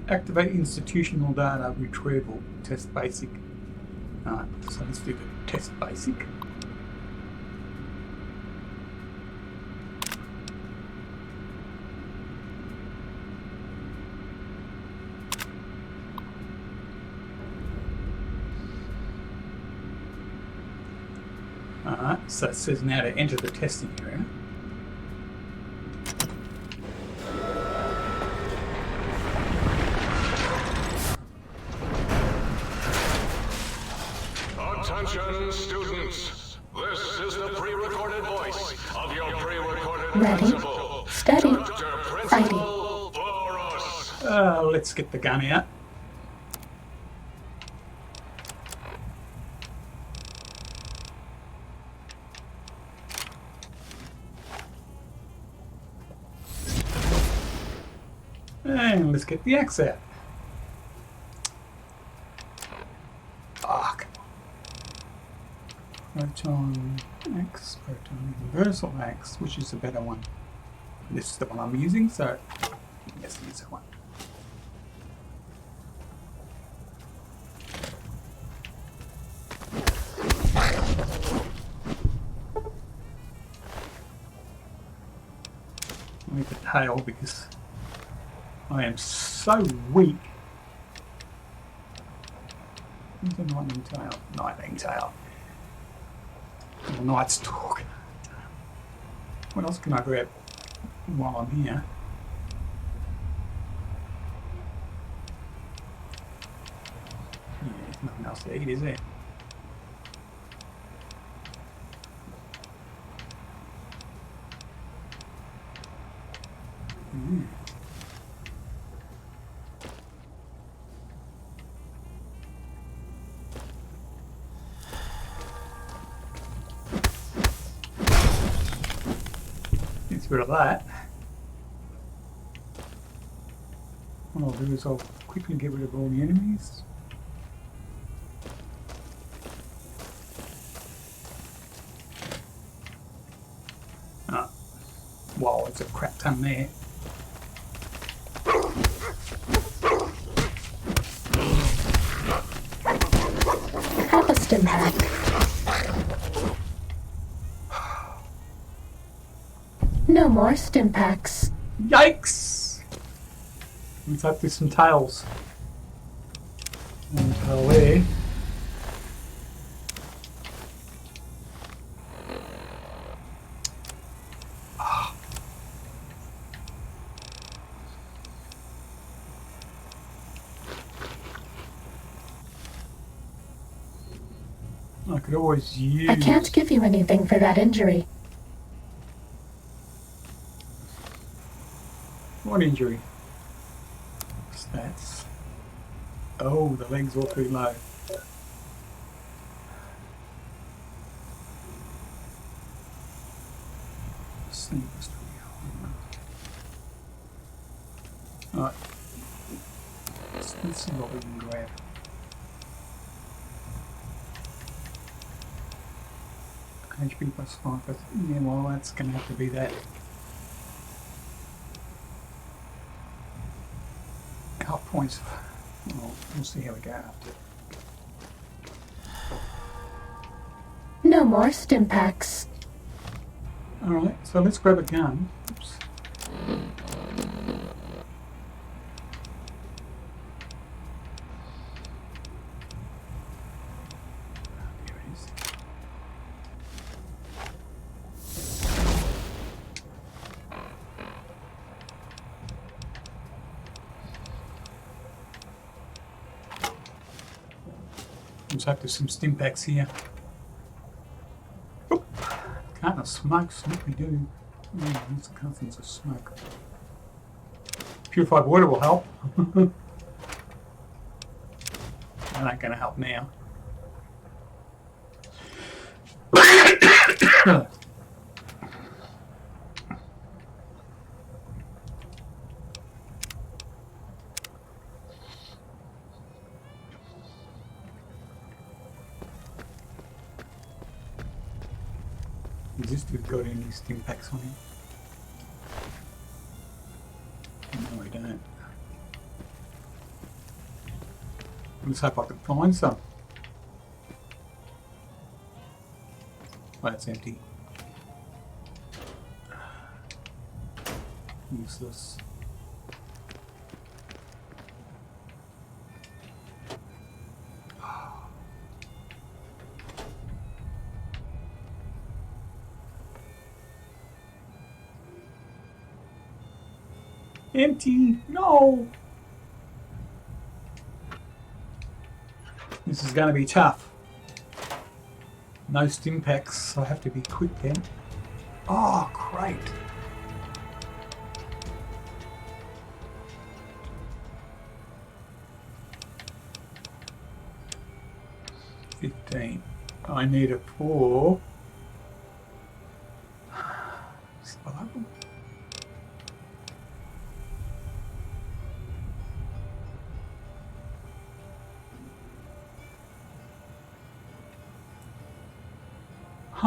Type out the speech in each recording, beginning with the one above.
Activate institutional data retrieval. Test basic. Alright, so let's do the test basic. Alright, so it says now to enter the testing area. Attention students, this is the pre-recorded voice of your pre-recorded Ready, principal, steady, Dr. Principal Boros. Let's get the gun out. And let's get the axe out. Fuck. Proton axe, proton universal axe, which is the better one? This is the one I'm using, so let's use that one. Let me get the tail because I am so weak. Who's a 19 tail? 19 tail. Or Knight's Talk. What else can I grab while I'm here? Yeah, nothing else to eat, is there? Get rid of that. What I'll do is I'll quickly get rid of all the enemies. Wow, it's a crap ton there. Have a stim pack. No more stim packs. Yikes! Let's hope there's some tails. One tail there. I could always use... I can't give you anything for that injury. What injury? Stats. Oh, the leg's all too low. Alright. Let's see what we can grab. HP plus 5. Yeah, well, that's going to have to be that. Health points. Well, we'll see how we go after. No more stim packs. Alright, so let's grab a gun. Oops. Here it is. Let's hope there's some stim packs here. Oop. Can't of smoke, smoke we do. Oh, there's cousins of smoke. Purified water will help. That ain't gonna help now. Has this dude got any stim packs on him? No, we don't. Let's hope I can find some. Oh, it's empty. Useless. Empty! No! This is going to be tough. No stim packs, so I have to be quick then. Oh, great. $15. I need a 4.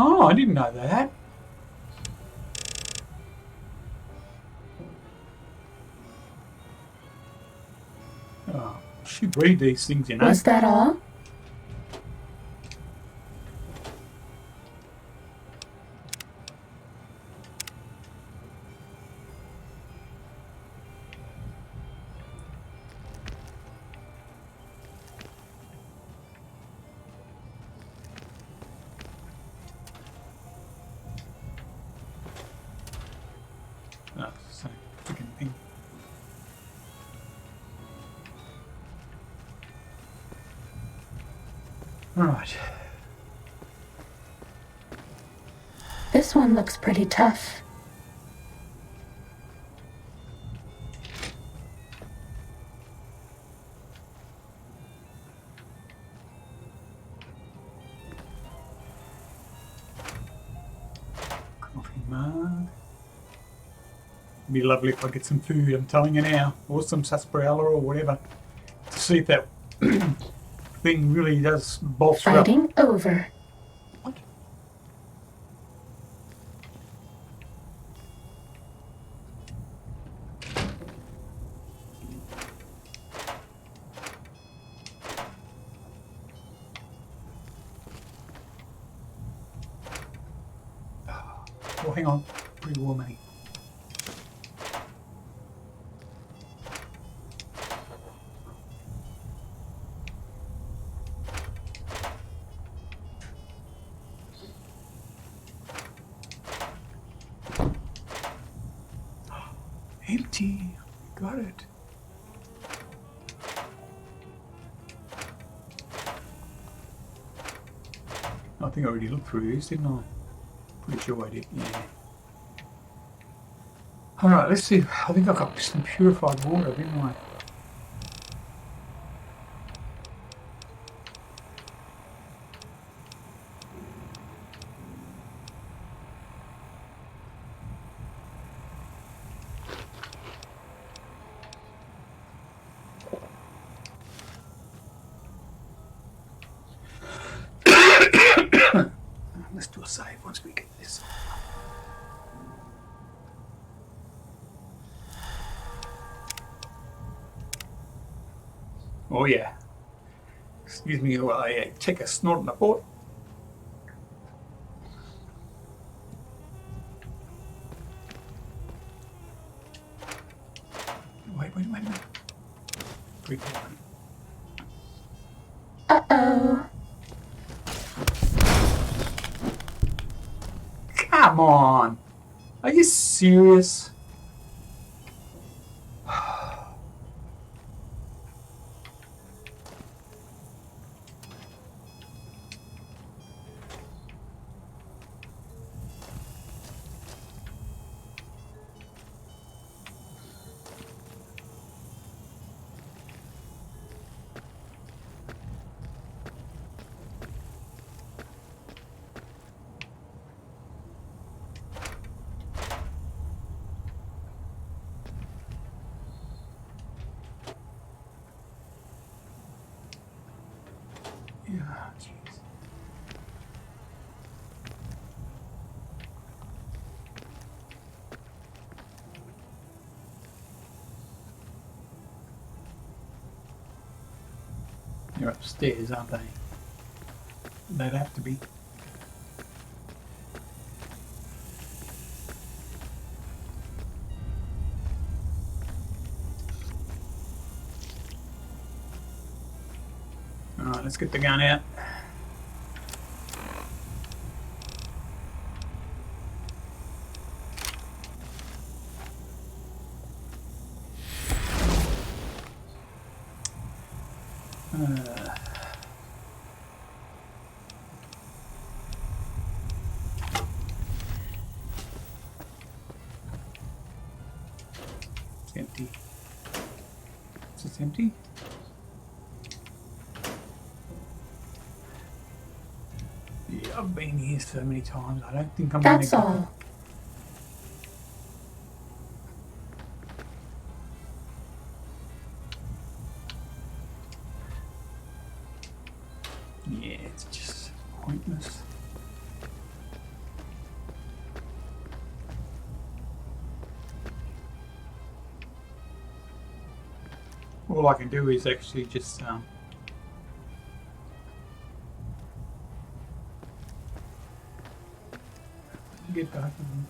Oh, I didn't know that. Oh, I should read these things, you know. Was that all? Oh, same freaking thing. Right. This one looks pretty tough. Coffee mug. It'd be lovely if I get some food, I'm telling you now. Or some sarsaparilla or whatever. To see if that thing really does bolster up. Fighting over. What? Oh, hang on. Pre-war money. Empty. Got it. I think I already looked through these, didn't I? Pretty sure I did, yeah. Alright, let's see. I think I got some purified water, didn't I? Let's do a save once we get this. Oh yeah. Excuse me while I take a snort in the port. Wait a minute. 3, 4. Uh-oh. Come on! Are you serious? They're upstairs, aren't they? They'd have to be. Alright, let's get the gun out. It's empty. Is this empty? Yeah, I've been here so many times. I don't think I'm going to That's all. Yeah, it's just pointless. All I can do is actually just get both of them,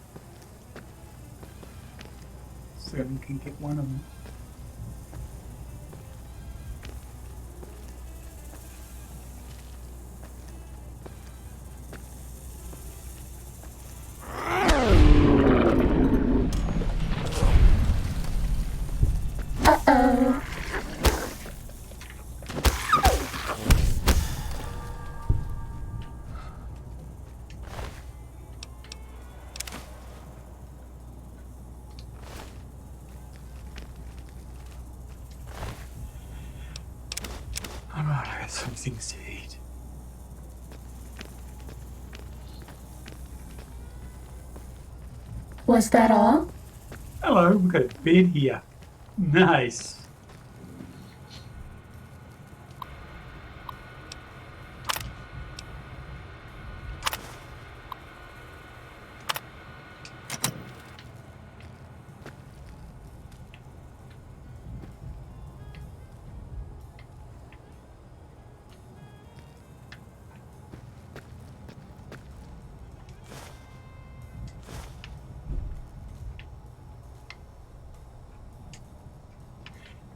so we can get one of them. Uh-oh. Alright, I got some things to eat. Was that all? Hello, we've got a bed here. Nice.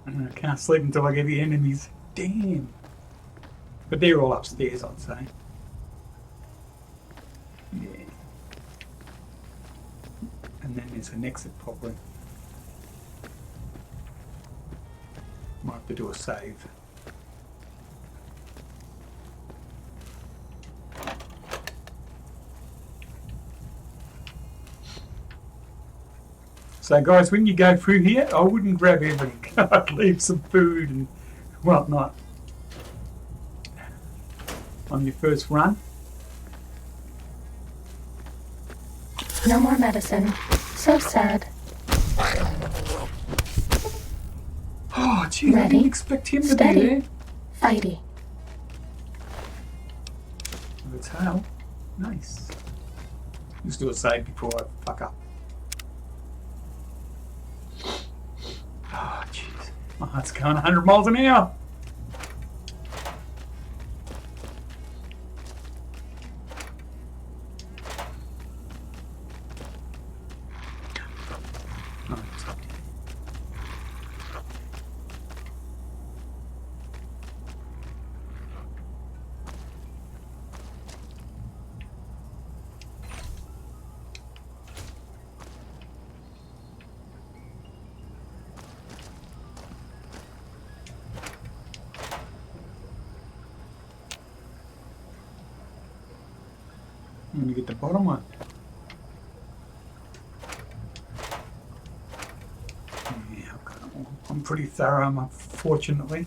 I can't sleep until I get the enemies. Damn. But they're all upstairs, I'd say. Yeah. And then there's an exit probably. Might have to do a save. So guys, when you go through here, I wouldn't grab everything. I'd leave some food and whatnot on your first run. No more medicine. So sad. Oh, gee, I Ready? didn't expect him to Steady. be there. Fighty. The tail. Nice. Let's do a save before I fuck up. Oh, jeez. My heart's going 100 miles an hour. Oh, it's up. I'm gonna get the bottom one. Yeah, I'm pretty thorough, unfortunately.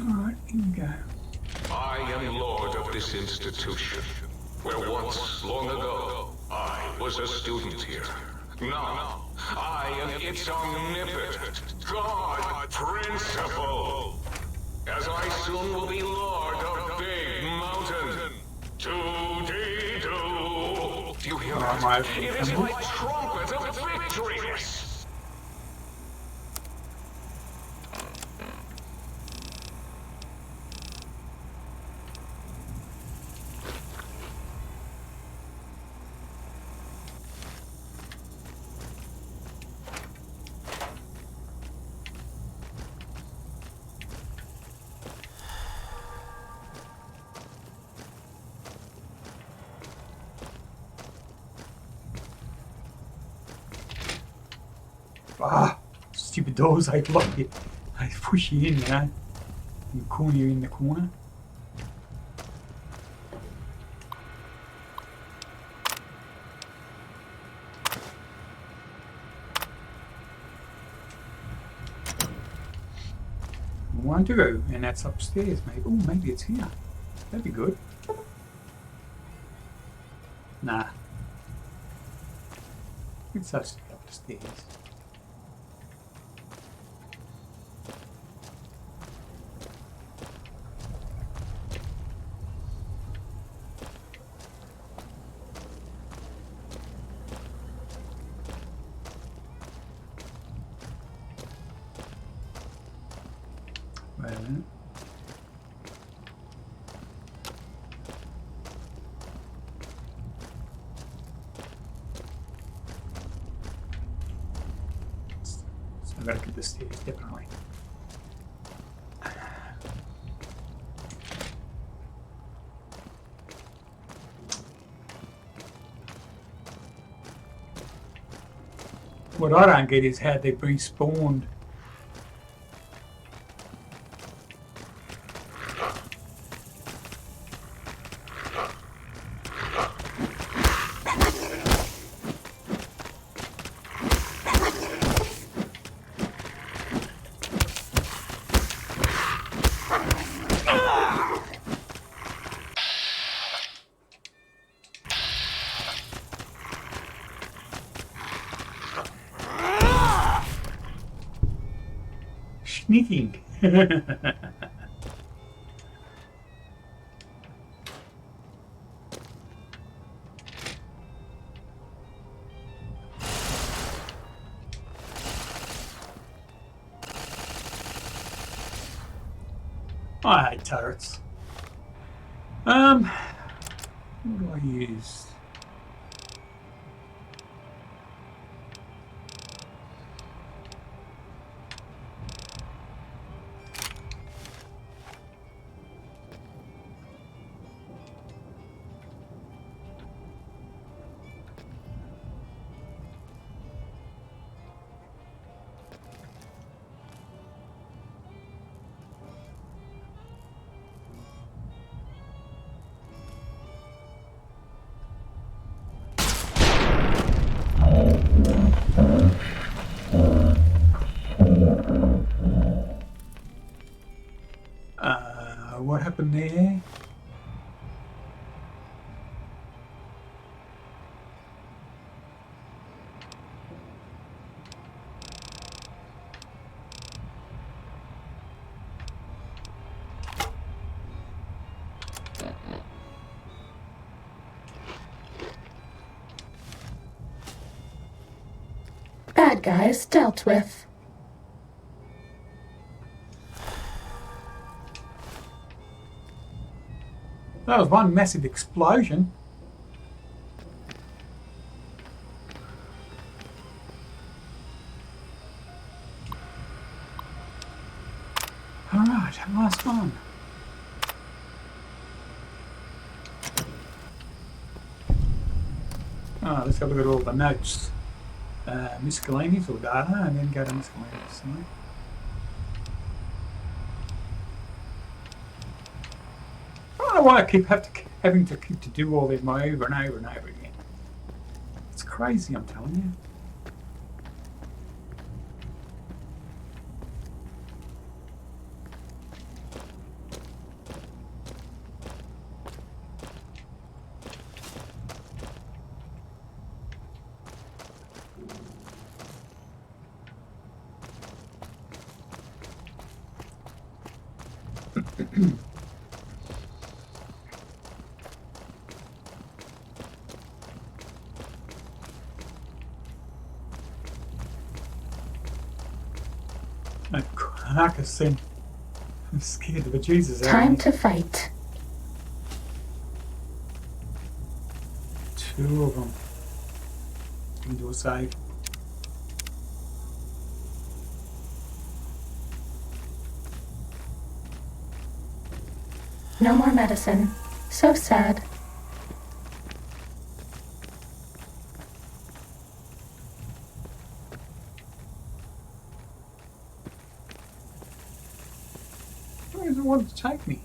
Alright, here we go. I am lord of this institution, where once, long ago, I was a student here. Now, I am its omnipotent God Principle. As I soon will be Lord of Big Mountain. 2D2. Do you hear that? my It is my trumpet of victories. Ah, stupid doors, they block you. They push you in, you know, and corner you in the corner. One to go, and that's upstairs, maybe. Oh, maybe it's here. That'd be good. Nah. It's actually upstairs. Wait a minute. So I've got to get the stairs, definitely. What I don't get is how they've respawned. Sneaking. I hate turrets. What do I use? What happened there? Bad guys dealt with. That was one massive explosion. Alright, last one. Oh, let's have a look at all the notes. Miscellaneous or data, and then go to miscellaneous. Right? I don't know why I keep having to do all them over and over and over again. It's crazy, I'm telling you. A carcass thing. I'm scared of the Jesus out of Time me. to fight. Two of them. Can do a save. No more medicine. So sad. Where does it want to take me?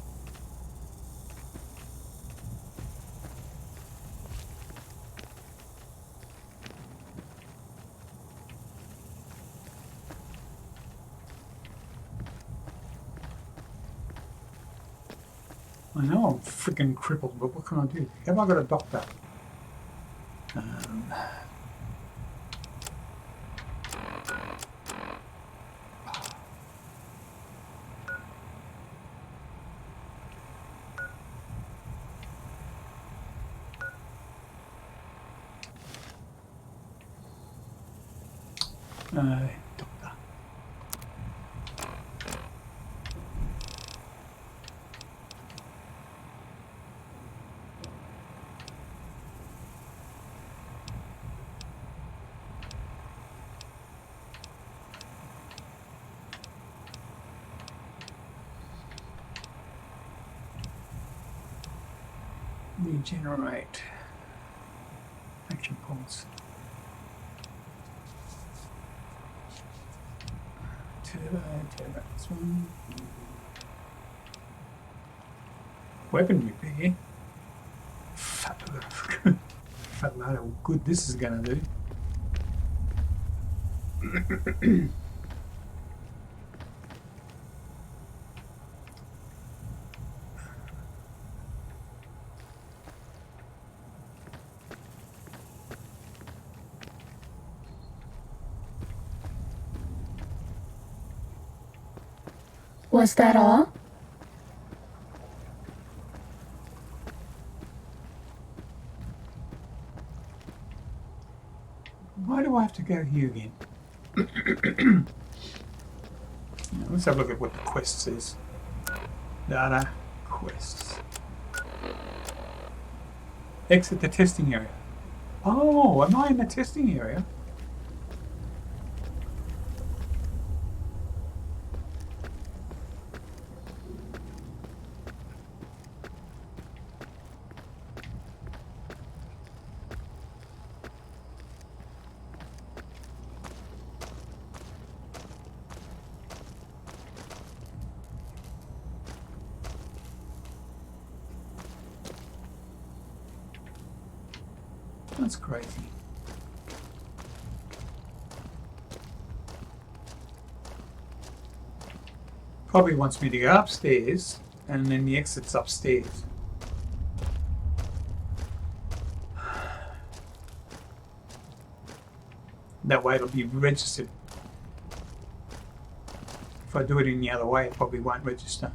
I know I'm freaking crippled, but what can I do? Have I got a doctor? Doctor. Regenerate. Action points. Turbo, this one. Weapon repair. Fat load of good this is gonna do. Was that all? Why do I have to go here again? Now, let's have a look at what the quest says. Data, quests. Exit the testing area. Oh, am I in the testing area? That's crazy. Probably wants me to go upstairs and then the exit's upstairs. That way it'll be registered. If I do it in the other way, it probably won't register.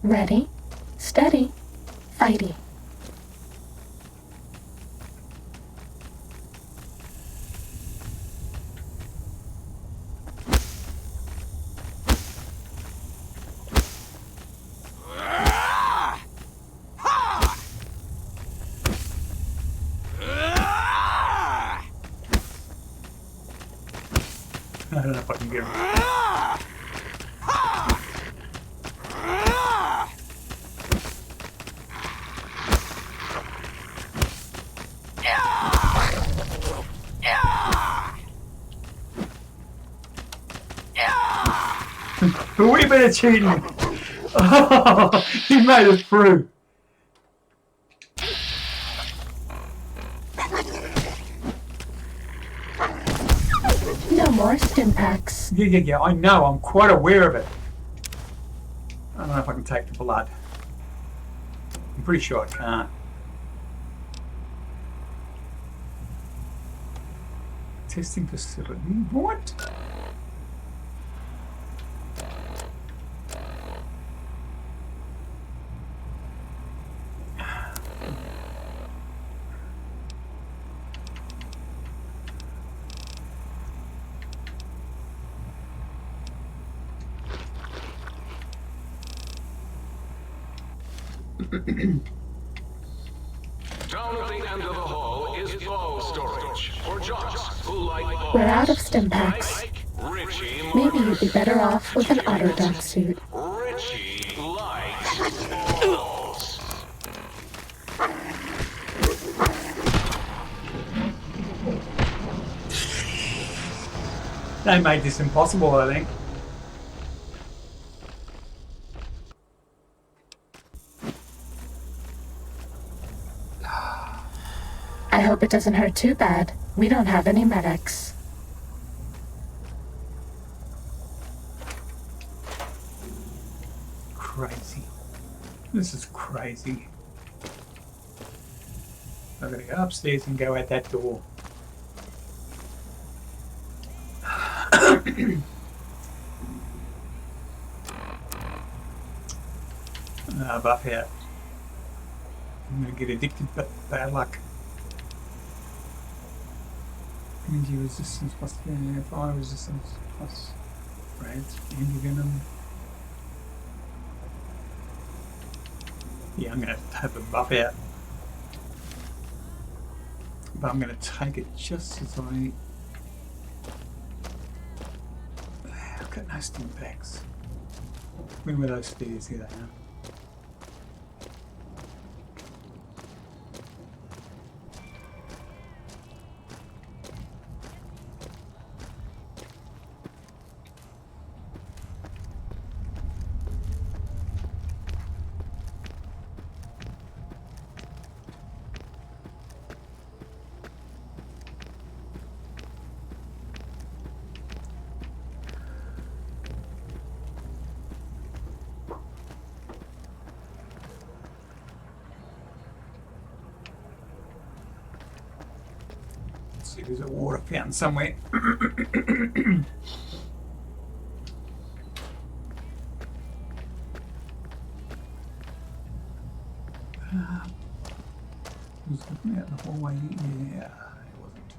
Ready, steady, fighty. I don't know if I can get him. A wee bit of cheating. Oh, he made it through. No more stim packs. Yeah, I know. I'm quite aware of it. I don't know if I can take the blood. I'm pretty sure I can't. Testing facility. What? Down at the end of the hall is ball storage for jocks who like balls. We're out of stim packs. Like Richie Maybe you'd Marcus. be better off with an auto dock suit. Richie likes balls. They made this impossible, I think. I hope it doesn't hurt too bad. We don't have any medics. Crazy. This is crazy. I'm gonna go upstairs and go out that door. Buff out. I'm gonna get addicted, but bad luck. Energy resistance plus fire resistance plus raids, anti-venom. Yeah, I'm gonna have a buff out. But I'm gonna take it just as I... I've got no stim packs. Where were those stairs? Here they are. See, there's a water fountain somewhere. Was looking out the hallway. Yeah, it wasn't.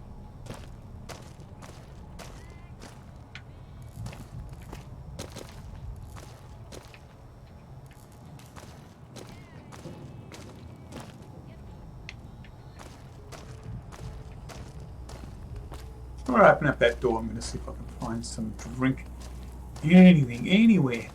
Before I open up that door, I'm going to see if I can find some drink. Anything, anywhere.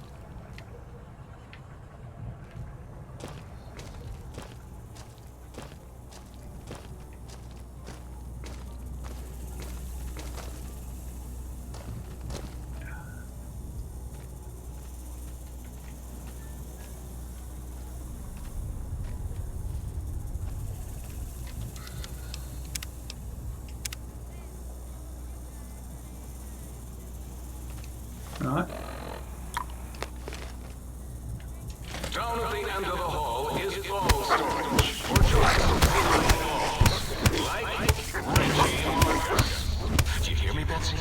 Right. Down at the end of the hall is ball storage for jocks who like balls. Like Richie Marcus. Did you hear me, Betsy?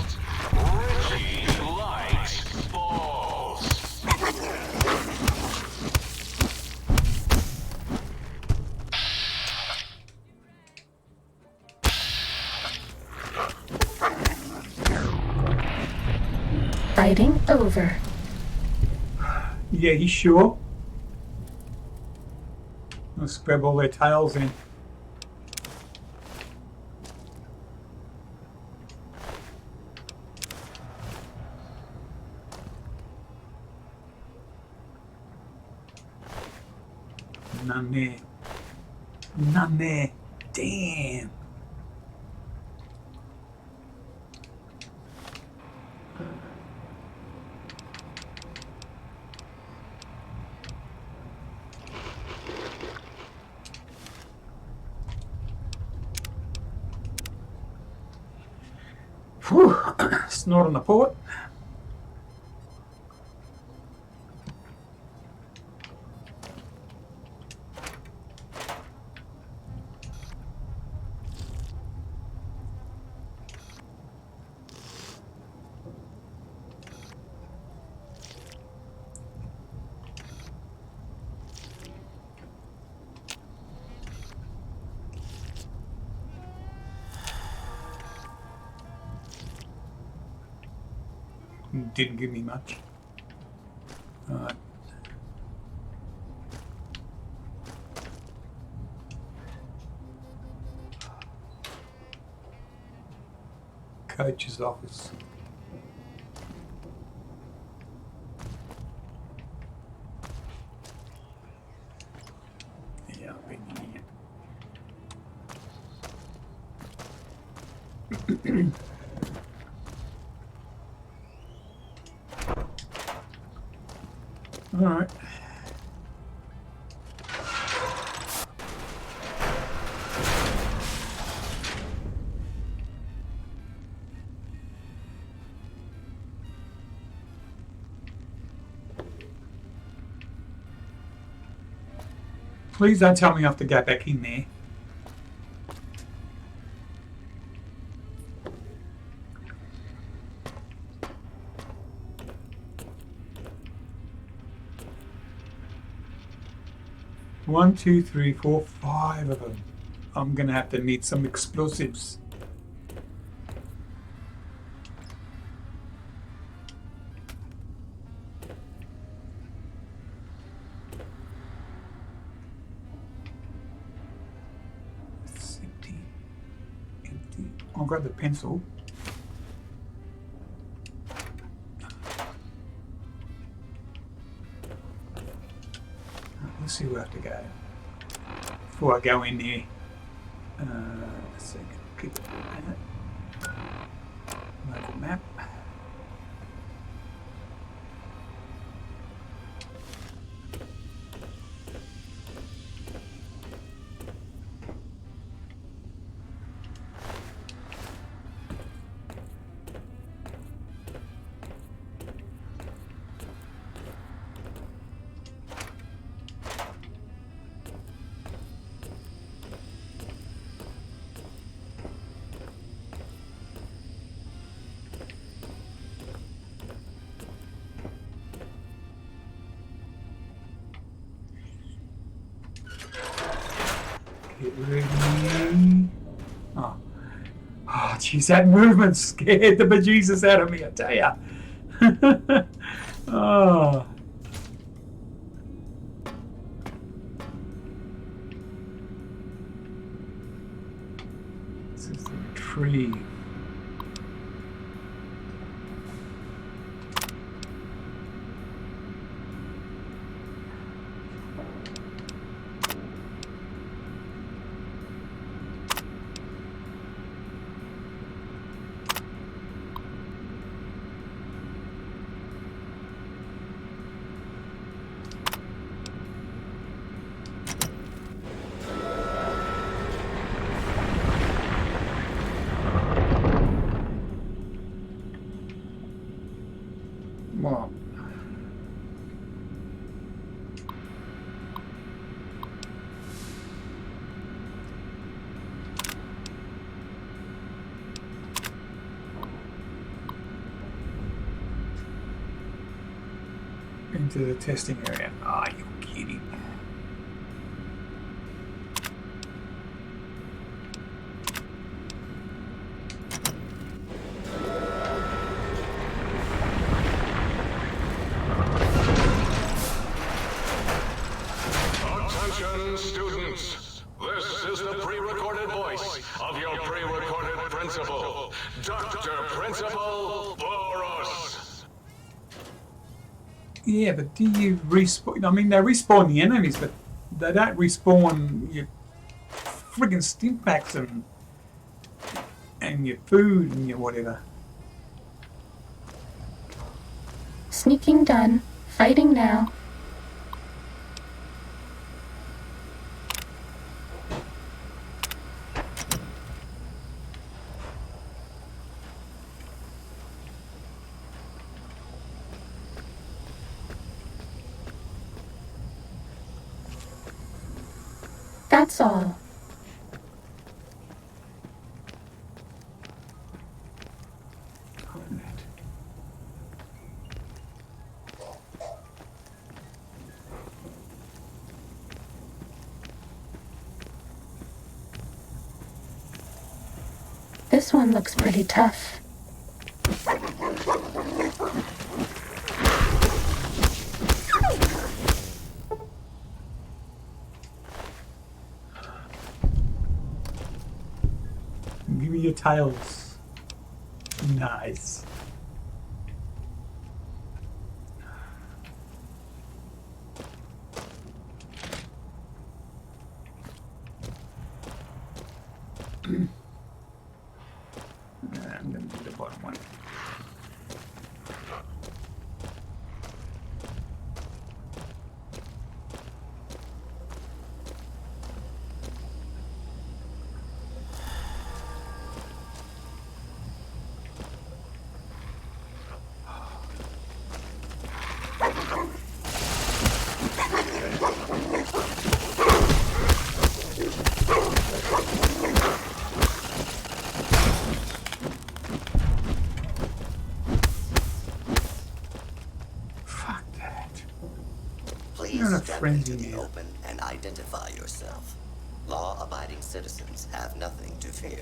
Richie likes balls. Fighting over. Yeah, you sure? Let's grab all their tails in. None there. None there. Damn. Whew. Snort on the port. Didn't give me much. Alright. Coach's office. Yeah, I've been here. All right. Please don't tell me I have to go back in there. One, two, three, four, 5 of them. I'm gonna have to need some explosives. It's empty. Empty. I'll grab the pencil. Let's see where I have to go before I go in there. Let's see, keep it at local map. Get ready. Oh, jeez, that movement scared the bejesus out of me, I tell ya. Oh. This is the retrieve. Well, into the testing area. Ah, you're kidding. Attention, students. This is the pre-recorded voice of your pre-recorded principal, Dr. Principal Boros. Yeah, but do you respawn? I mean, they respawn the enemies, but they don't respawn your friggin' stink packs and your food and your whatever. Sneaking done. Fighting now. That's all. This one looks pretty tough. tails. Nice. I'm going to do the bottom one. Please You're in a step frenzy into the now. open and identify yourself. Law-abiding citizens have nothing to fear.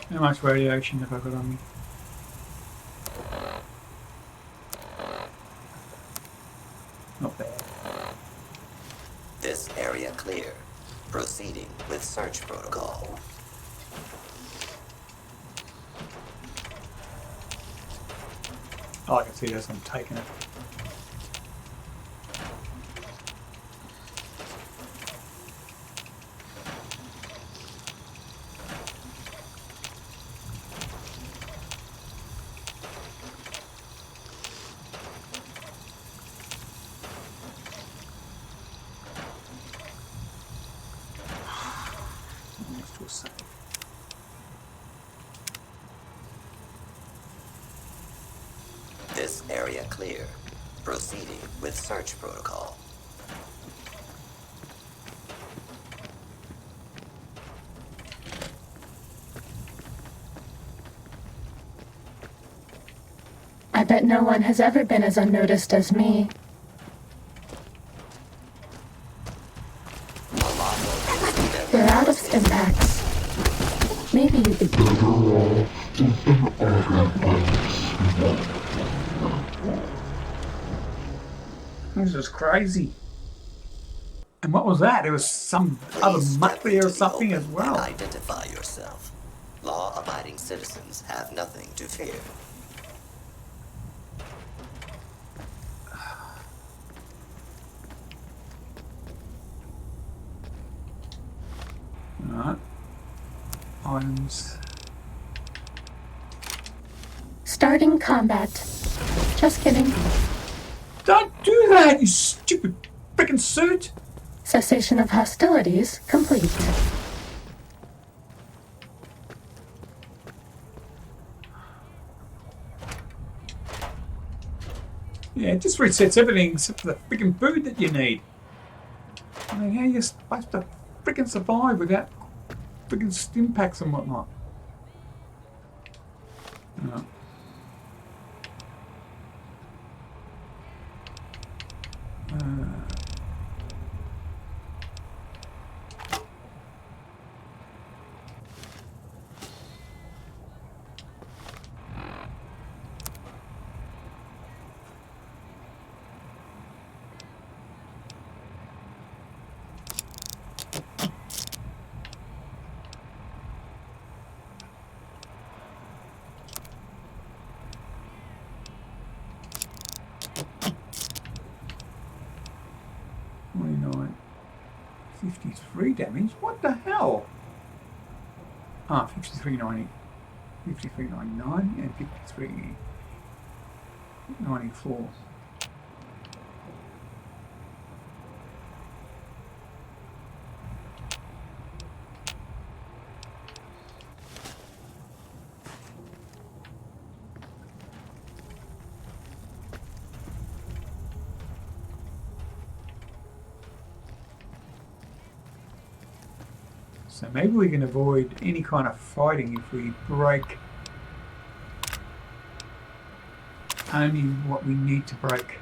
How much radiation have I got on me? Not bad. This area clear. Proceeding with search protocol. Oh, I can see this. I'm taking it. Next to a save. This area clear. Proceeding with search protocol. I bet no one has ever been as unnoticed as me. We're out of stim packs. Maybe you could... This is crazy. And what was that? It was some Please other step muck there into or the something open as well. and identify yourself. Law-abiding citizens have nothing to fear. Alright. Items. Starting combat. Just kidding. Don't do that, you stupid freaking suit! Cessation of hostilities complete. Yeah, it just resets everything except for the freaking food that you need. I mean, how are you supposed to freaking survive without freaking stim packs and whatnot? No. $29. 53 damage? What the hell? Ah, 53.90. 53.99 and 53.94. So maybe we can avoid any kind of fighting if we break only what we need to break.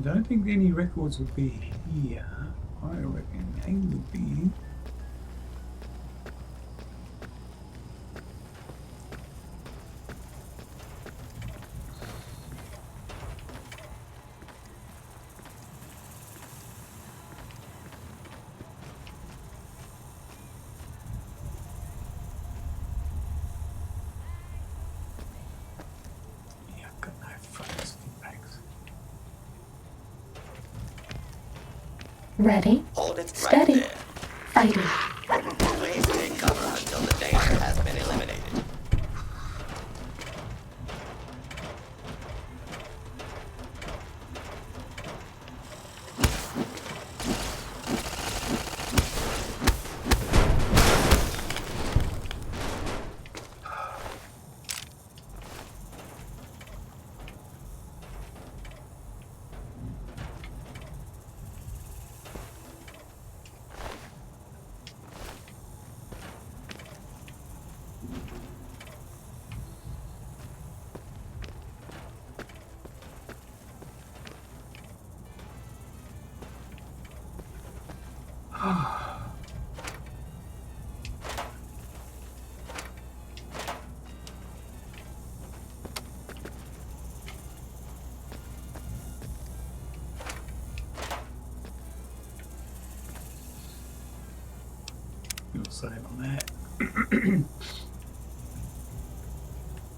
don't think any records would be here. I reckon they would be. Yeah, I've got no fucking stingbacks. Ready, Hold it steady, right fighting. there. Please take cover until the danger has been eliminated. We'll save on that.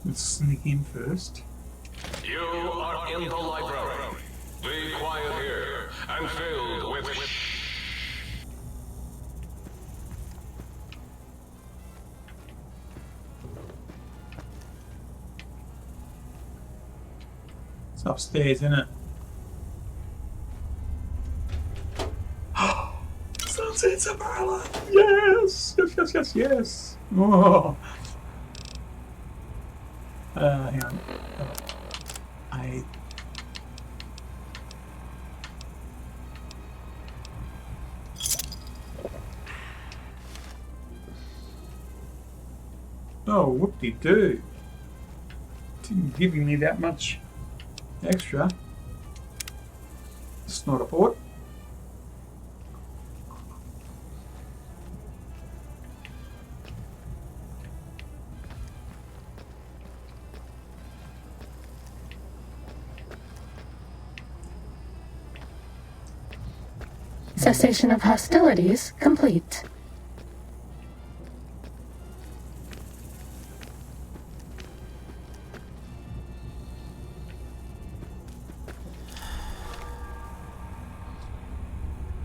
Let's sneak in first. You are in the library. Be quiet here and filled with It's upstairs, isn't it? Sunset umbrella! Yes! Yes, yes, yes, yes! Oh. Hang on. Oh, whoop-de-doo. Didn't give me that much extra. It's not a port. Cessation of hostilities complete.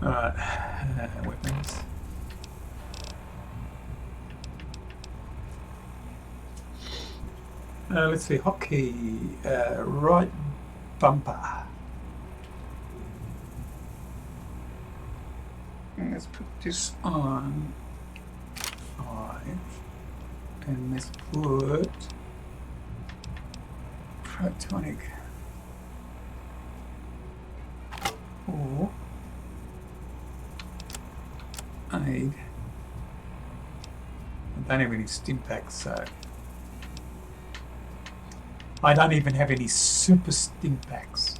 Alright, weapons. Let's see, hotkey, right bumper. And let's put this on 5, and let's put protonic 4. Aid. I don't have any stim packs, so I don't even have any super stim packs.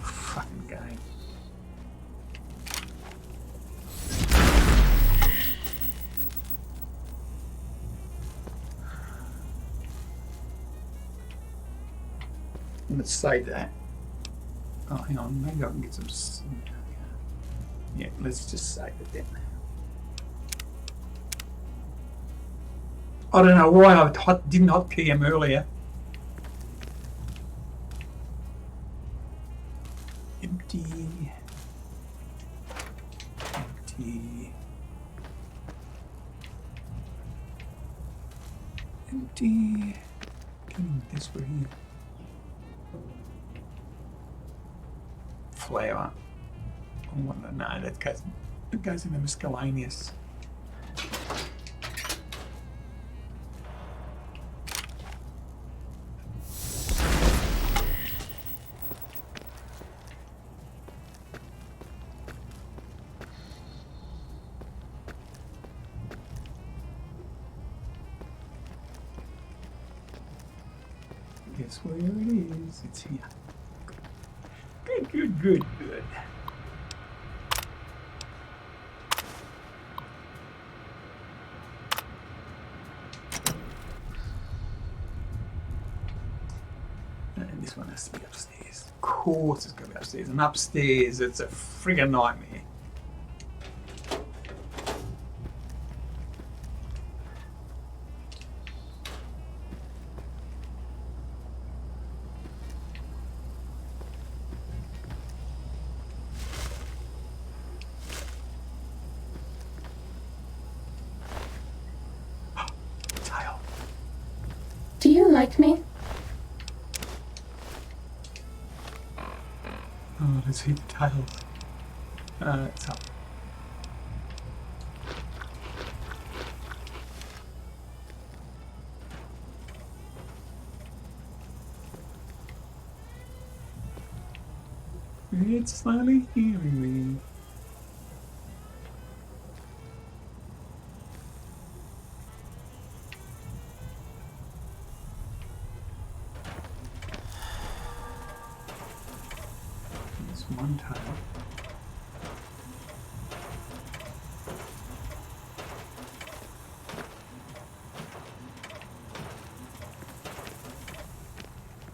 Fucking game. Let's save that. Oh, hang on, maybe I can get some. Yeah, let's just save it then. I don't know why I didn't hotkey him earlier. Empty. Empty. Empty. Getting this way here. Flour. Oh, no, that goes in the miscellaneous. Guess where it is? It's here. Good, good. And this one has to be upstairs. Of course it's got to be upstairs. And upstairs, it's a friggin' nightmare. Tail. Do you like me? Oh, let's see the tail. It's up. It's slowly hearing me. There's one tail.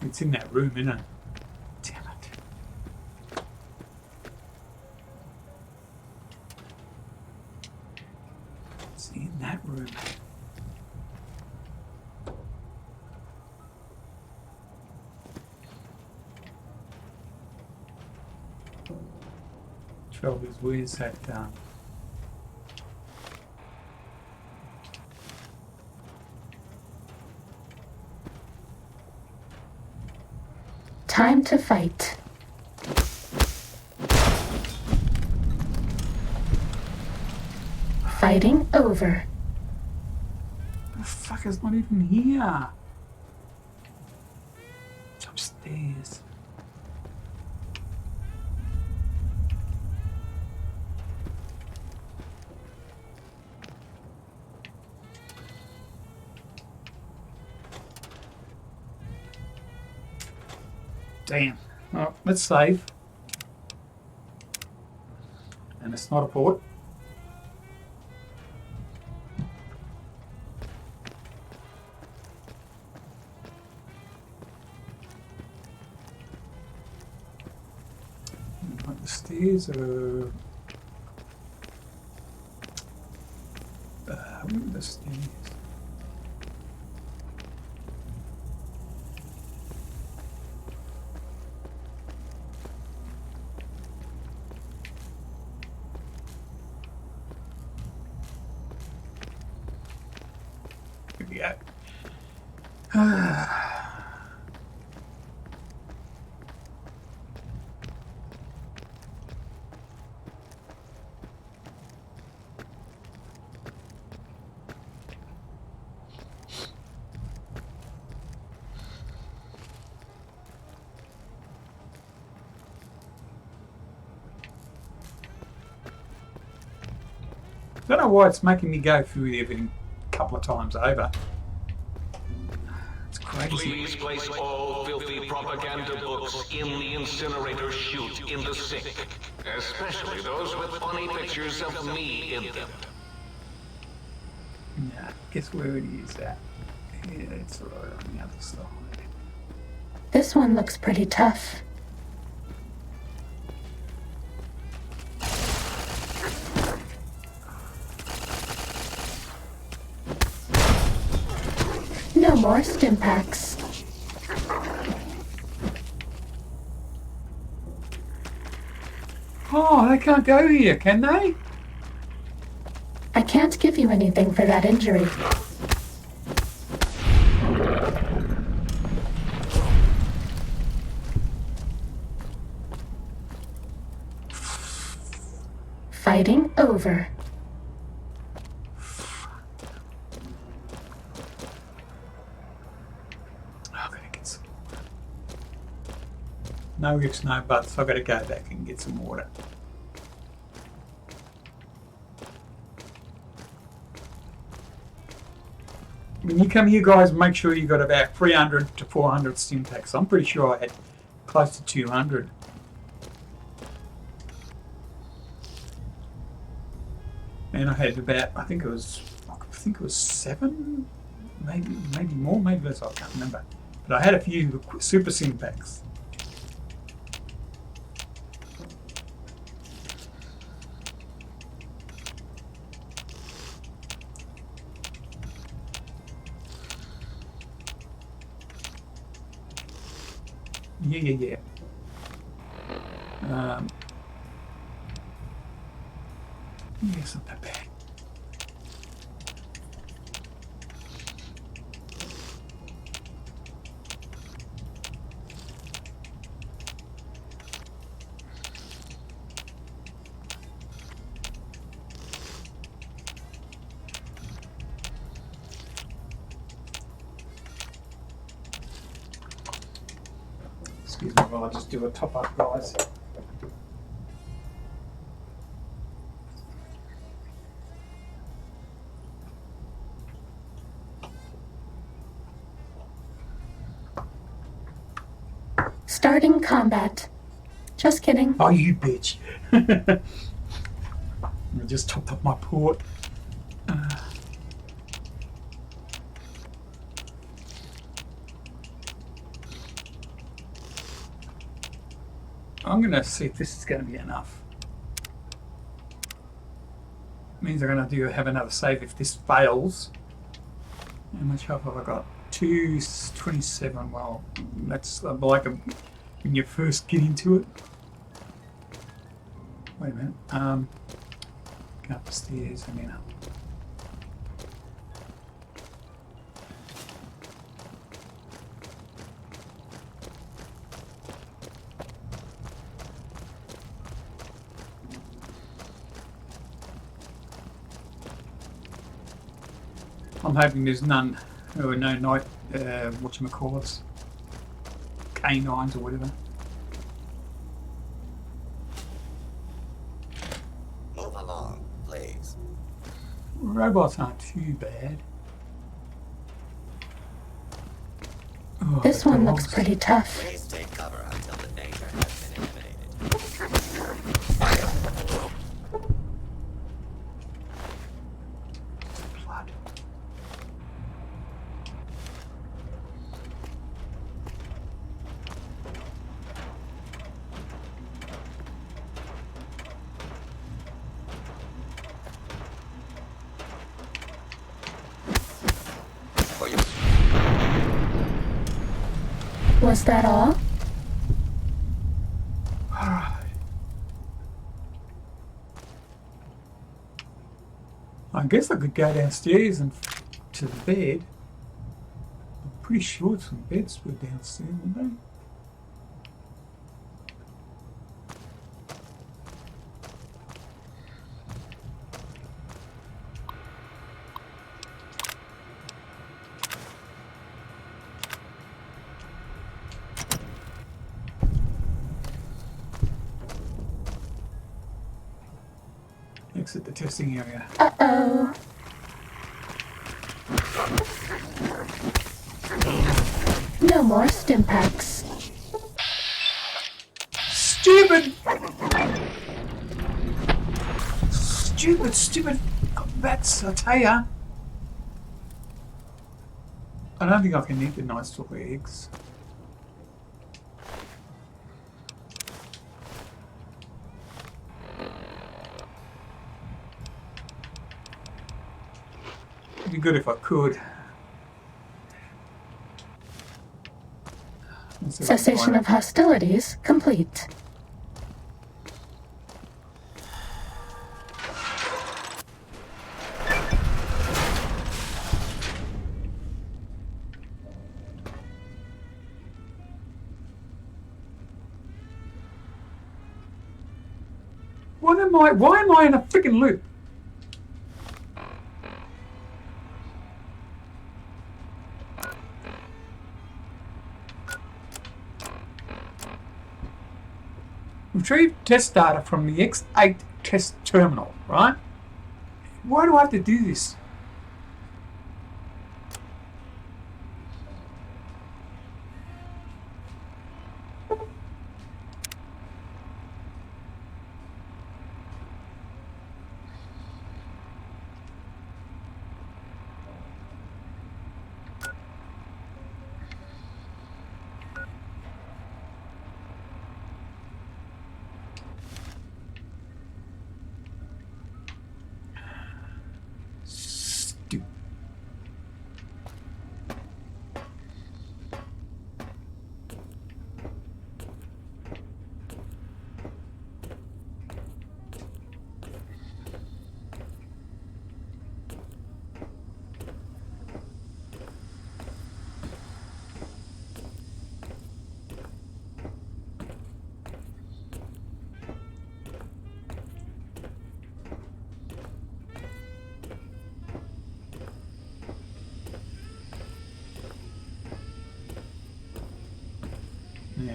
It's in that room, isn't it? Damn it. It's in that room. Trouble is, where's that Time to fight. Fighting over. the fuck is not even here? It's upstairs. Damn. Well, let's save. And it's not a port. Like the stairs are... where are the stairs? Here we go. Don't know why it's making me go through everything a couple of times over. It's crazy. Please place all filthy propaganda books in the incinerator chute in the sink. Especially those with funny pictures of me in them. Nah, guess where it is at? Yeah, it's right on the other side. This one looks pretty tough. No more stim packs. Oh, they can't go here, can they? I can't give you anything for that injury. Fighting over. I gotta get some water. No ifs, no buts. I've got to go back and get some water. When you come here, guys, make sure you got about 300 to 400 stim packs. I'm pretty sure I had close to 200. And I had about, I think it was 7, maybe more, maybe less, I can't remember. But I had a few super sim packs. Yeah. Yeah, it's not that bad. Excuse me while I just do a top up, guys. Starting combat. Just kidding. Oh, you bitch. I just topped up my port. I'm going to see if this is going to be enough. Means I'm going to have another save if this fails. How much health have I got? 227. Well, that's like when you first get into it. Wait a minute. Go up the stairs and then up. I'm hoping there's none, or no night, whatchamacallits, canines or whatever. Move along, please. Robots aren't too bad. Oh, This the one looks dogs. pretty tough. Please take cover until the danger has been eliminated. Blood. For you. Was that all? Alright. I guess I could go downstairs and to the bed. I'm pretty sure some beds were downstairs, weren't they? Exit the testing area. Uh-oh. No more stim packs. Stupid! Stupid bats, I tell ya. I don't think I can eat the nice little eggs. It'd be good if I could. Let's see if I can Cessation find of hostilities complete. Why am I in a freaking loop? Retrieve test data from the X8 test terminal, right? Why do I have to do this?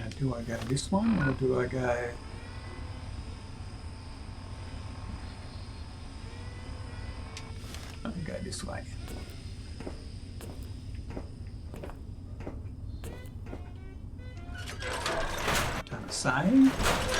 Now, do I go this one or do I go... I'll go this way. Done a save.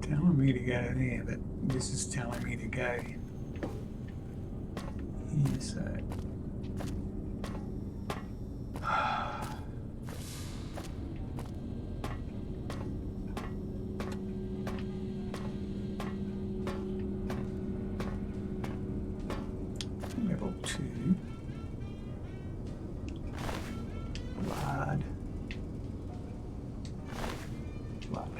Telling me to go there, but this is telling me to go here, so level 2 blood.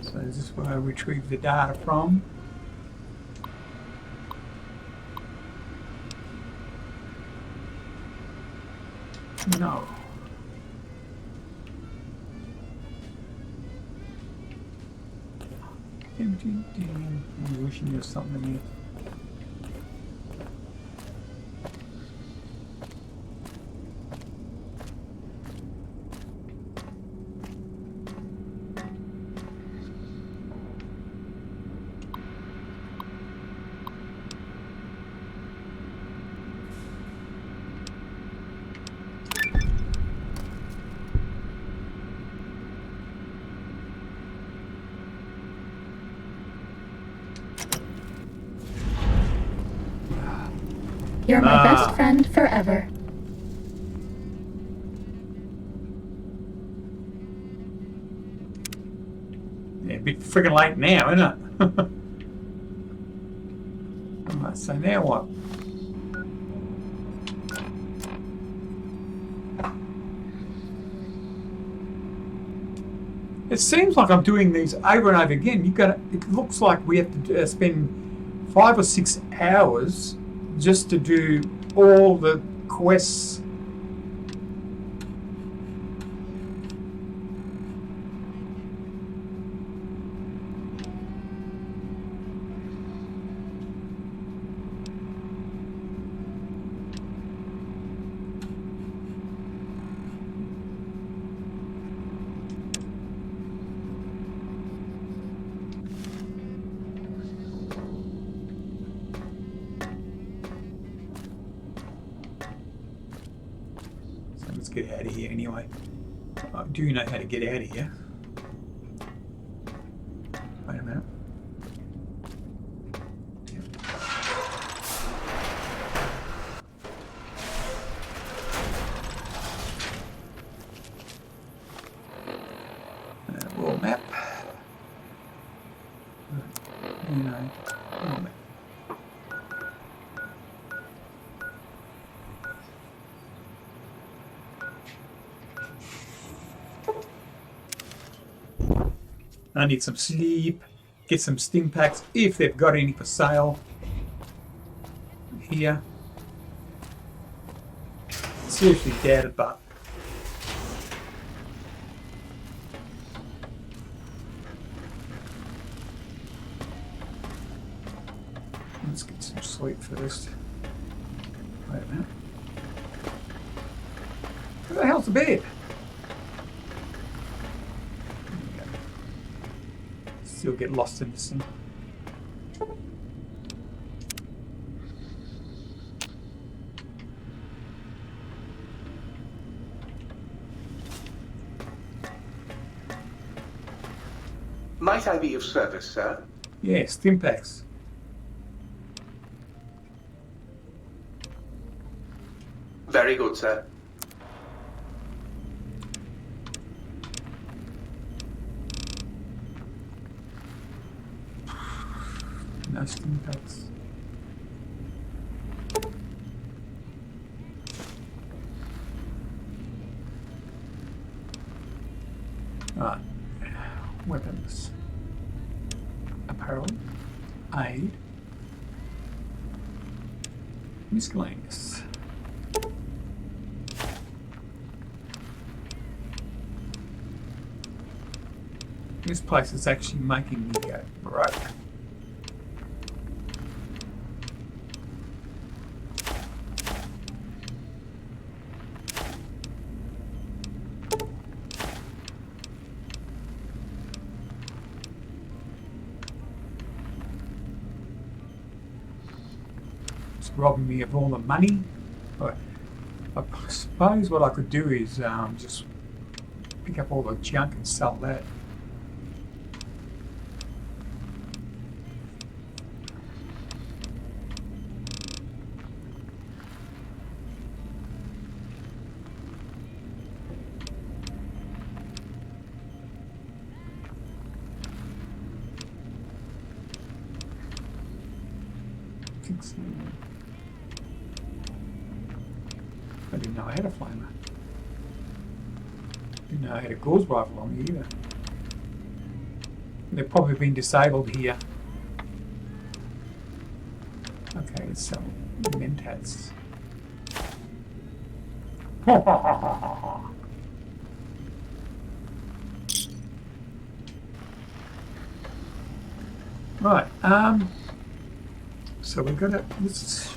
So this is where I retrieve the data from. No. Empty. I'm wishing there's something here. You're my best friend forever. Yeah, a bit friggin' late now, isn't it? Alright, so now what? It seems like I'm doing these over and over again. It looks like we have to spend 5 or 6 hours just to do all the quests. Let's get out of here anyway. I do know how to get out of here. Wait a minute. World map. You know, world map. I need some sleep, get some stim packs if they've got any for sale here. Seriously doubt it, but let's get some sleep first. Wait a minute. Where the hell's the bed? Still get lost in this thing. Might I be of service, sir? Yeah, stim packs. Very good, sir. most impacts. Right. Weapons. Apparel. Aid. Miscellaneous. This place is actually making me go broke. It's robbing me of all the money. But I suppose what I could do is just pick up all the junk and sell that. I didn't know I had a flamer. Didn't know I had a gauze rifle on me either. They've probably been disabled here. Okay, let's sell mentats. Right, so we've got to, let's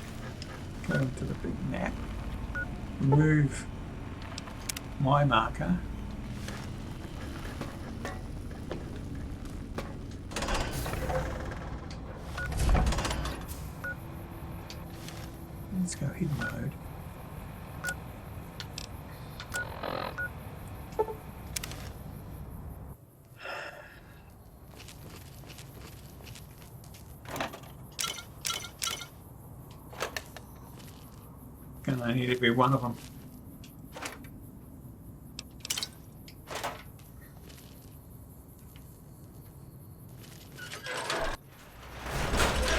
go into the big map, remove my marker, let's go hidden mode. And I need every one of them.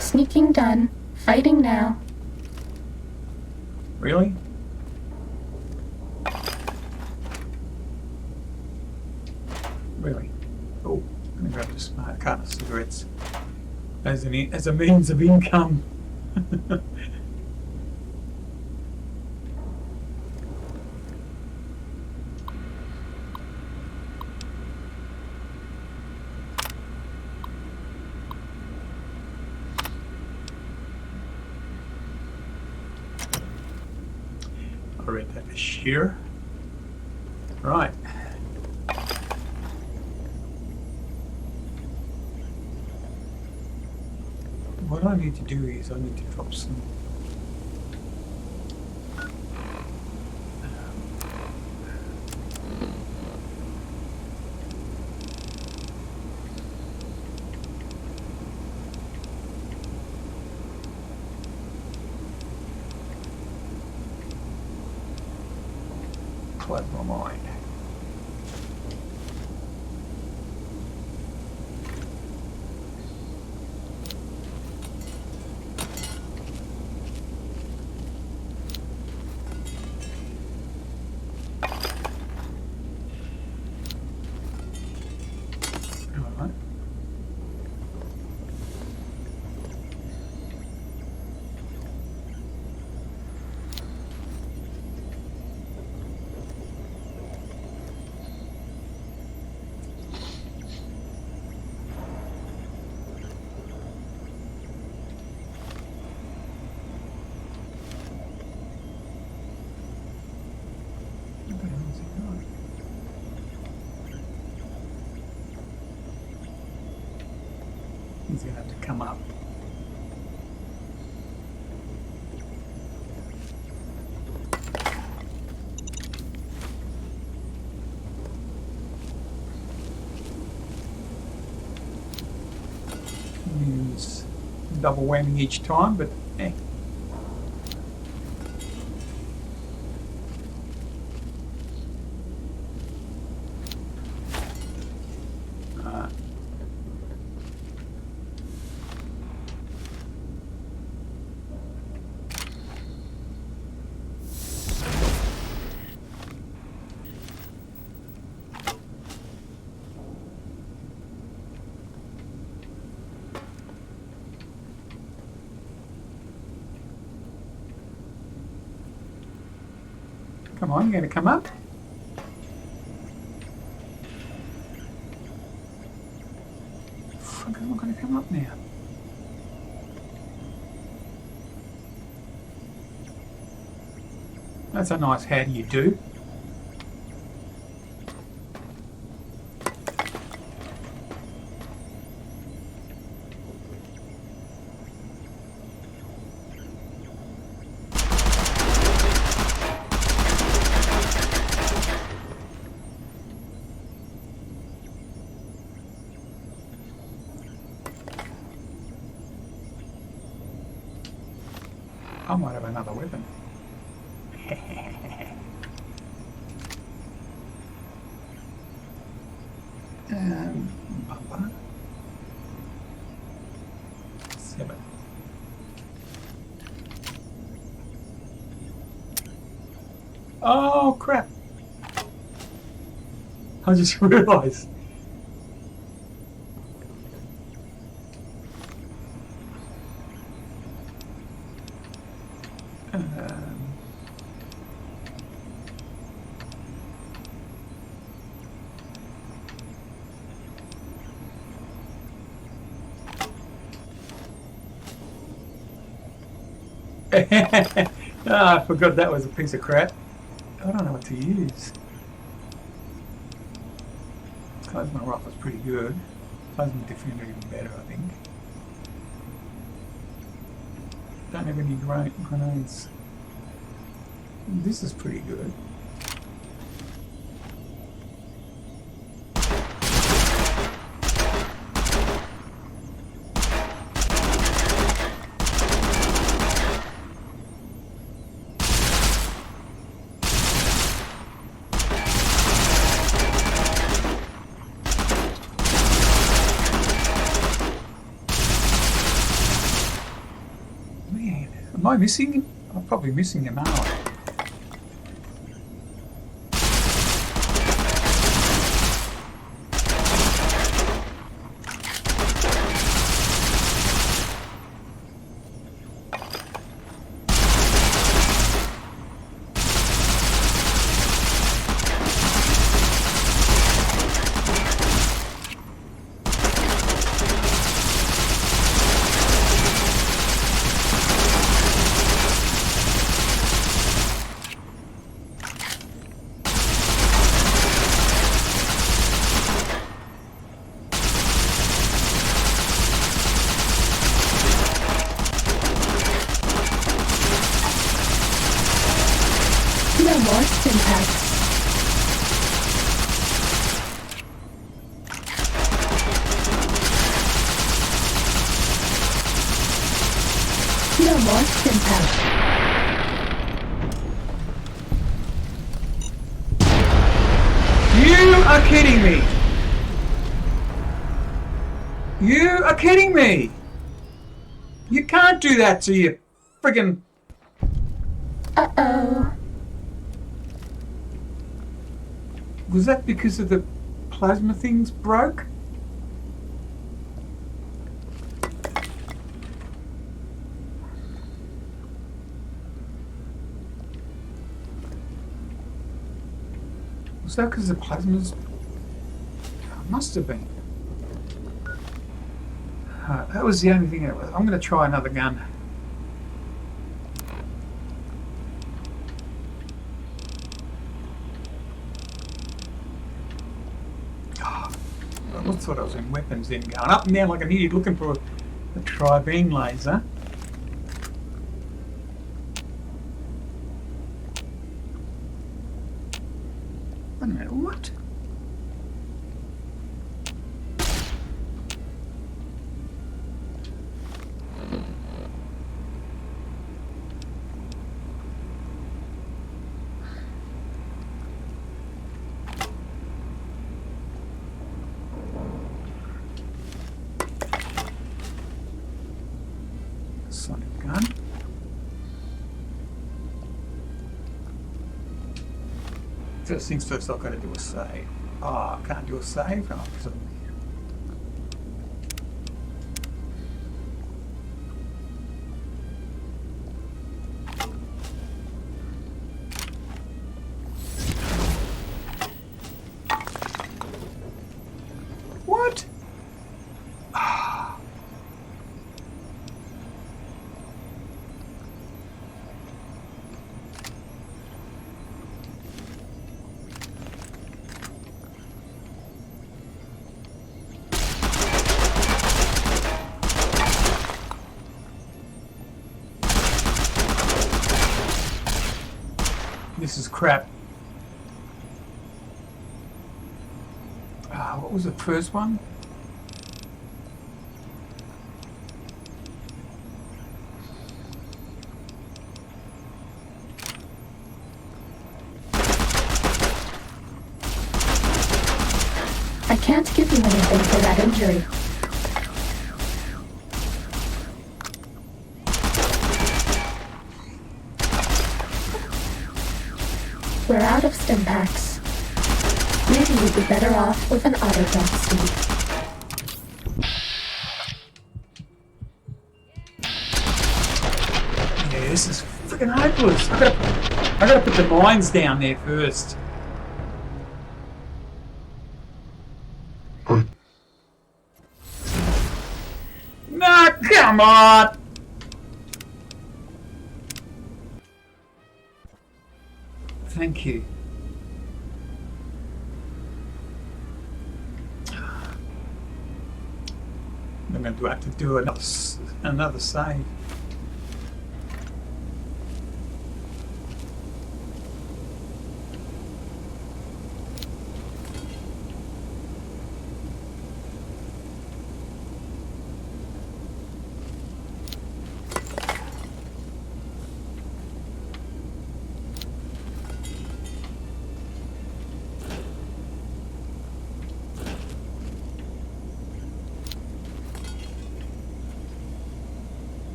Sneaking done. Fighting now. Really? Really? Oh, I'm gonna grab this carton of cigarettes as a means of income. I read that as shear. Right. What I need to do is I need to drop some cloud my mind. Alright. What the hell is he doing? He's gonna have to come up. Means double whammy each time, but eh. Come on, you're going to come up? Fuck, I'm not going to come up now. That's a nice how do you do. I might have another weapon. Bumper. 7. Oh crap! I just realised. I forgot that was a piece of crap. I don't know what to use. Plasma rifle's pretty good. Plasma defender even better, I think. Don't have any grenades. This is pretty good. Am I missing him? I'm probably missing him, aren't I? No more Stimpaks. No more Stimpaks. You are kidding me! You are kidding me! You can't do that to you friggin'... Uh-oh. Was that because of the plasma things broke? Was that because the plasmas... It must have been. That was the only thing that was... I'm going to try another gun. I thought I was in weapons then, going up and down like an idiot looking for a tri-beam laser. Wait a minute, what? Sonic gun. First things first, I've got to do a save. Oh, I can't do a save? Oh, because This is crap. What was the first one? I can't give you anything for that injury. We're out of stim packs. Maybe you'd be better off with an auto jump speed. Yeah, this is freaking hopeless. I gotta put the mines down there first. Nah, come on! Thank you. I'm going to have to do another save.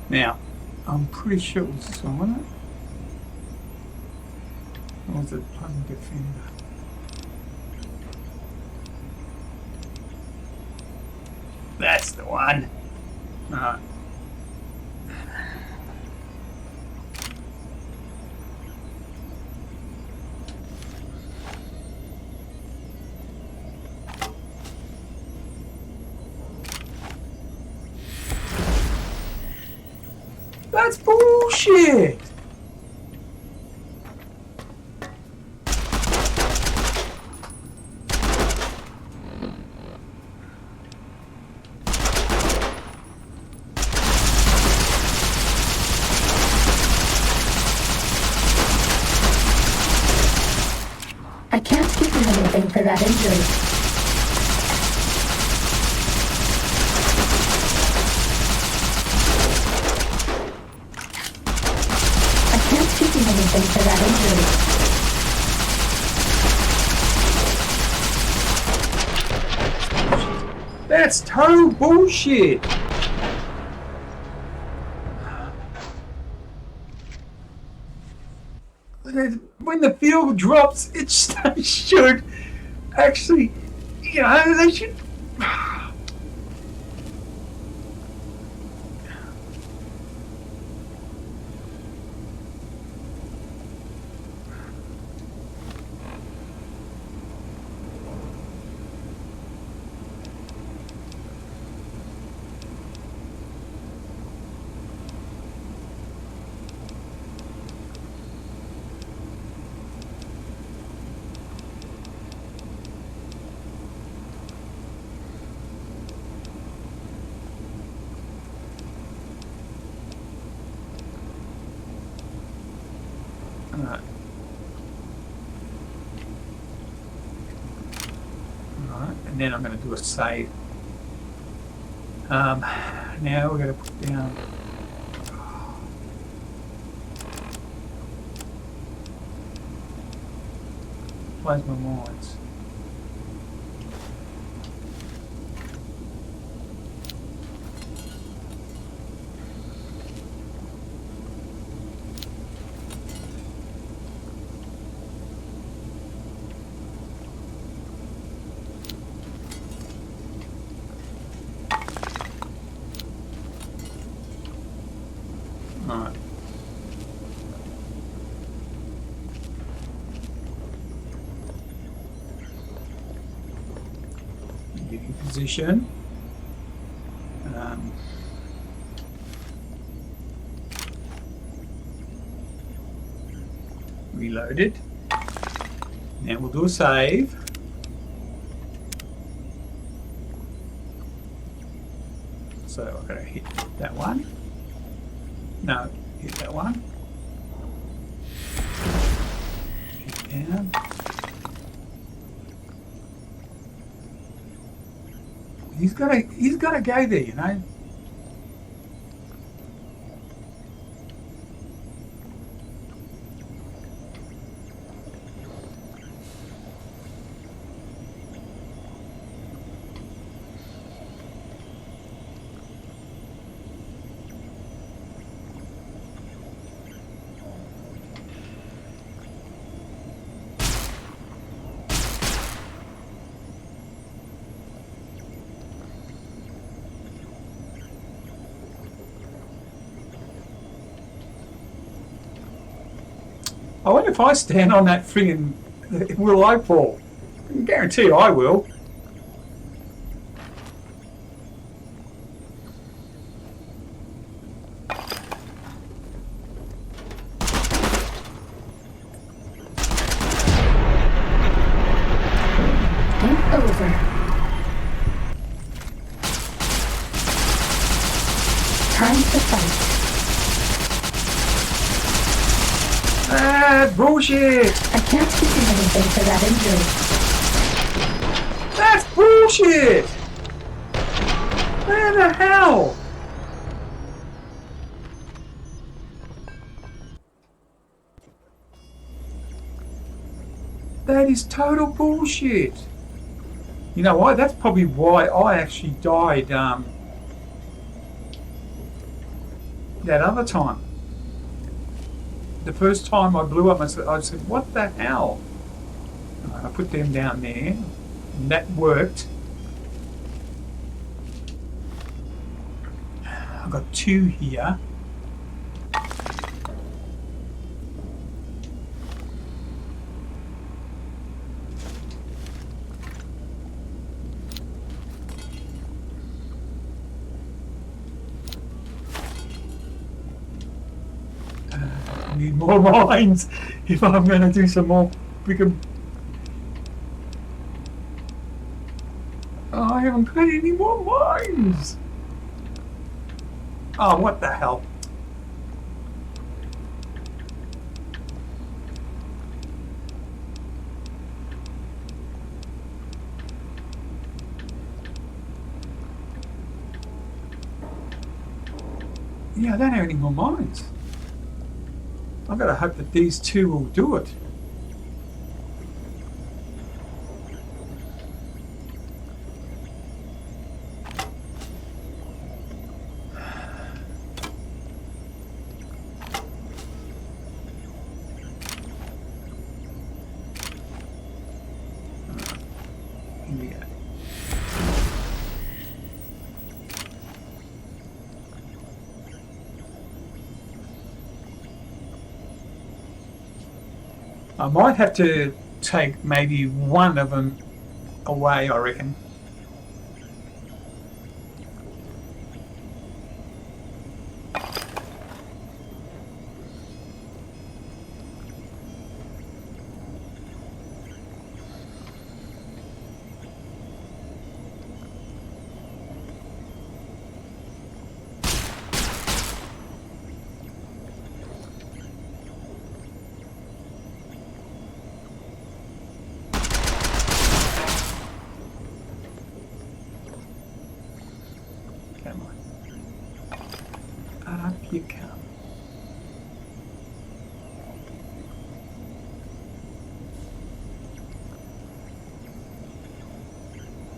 Now, I'm pretty sure it was this one, wasn't it? Or was it Plum Defender? That's the one. Alright. That's bullshit! I can't give you anything for that injury. Anything for that injury. That's total bullshit! When the field drops, it should actually, you know, they should... Alright. Alright, and then I'm going to do a save. Now we're going to put down... Plasma mines. Alright. Get in position. Reloaded. Now we'll do a save. So I've got to hit that one. No, hit that one. Hit down. He's got to go there, you know. I wonder if I stand on that friggin', will I fall? I can guarantee you I will. Game over. Time to fight. Ah, bullshit! I can't give you anything for that injury. That's bullshit! Where the hell? That is total bullshit. You know why? That's probably why I actually died that other time. The first time I blew up, I said, what the hell? I put them down there, and that worked. I've got 2 here. Need more mines if I'm going to do some more bigger. Oh, I haven't got any more mines. Oh, what the hell? Yeah, I don't have any more mines. I've got to hope that these 2 will do it. Here we go. I might have to take maybe one of them away, I reckon. Come on. Up you come.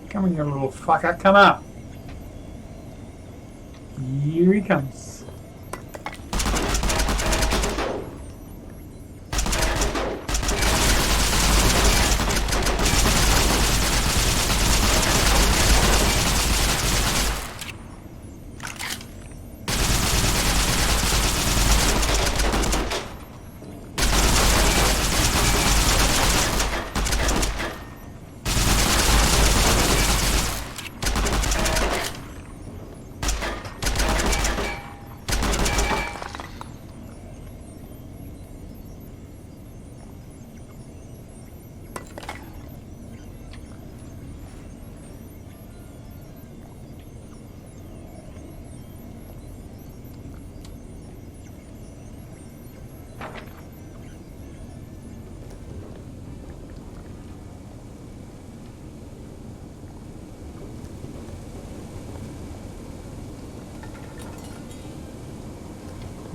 Come on, you little fucker. Come up. Here he comes.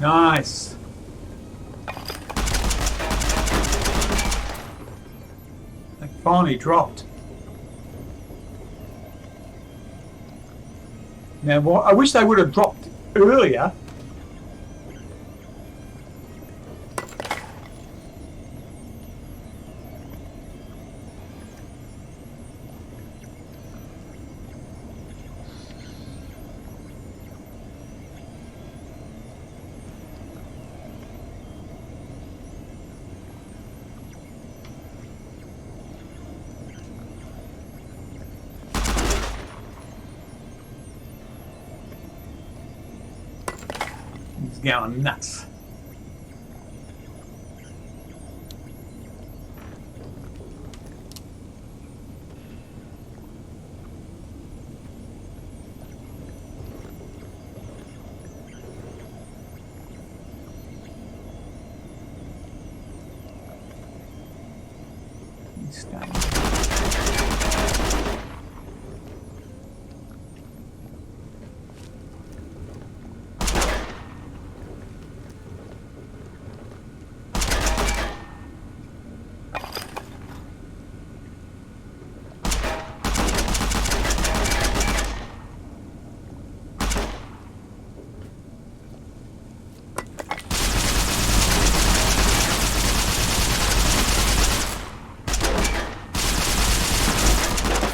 Nice. They finally dropped. Now, I wish they would have dropped earlier. He's going nuts. He's starting.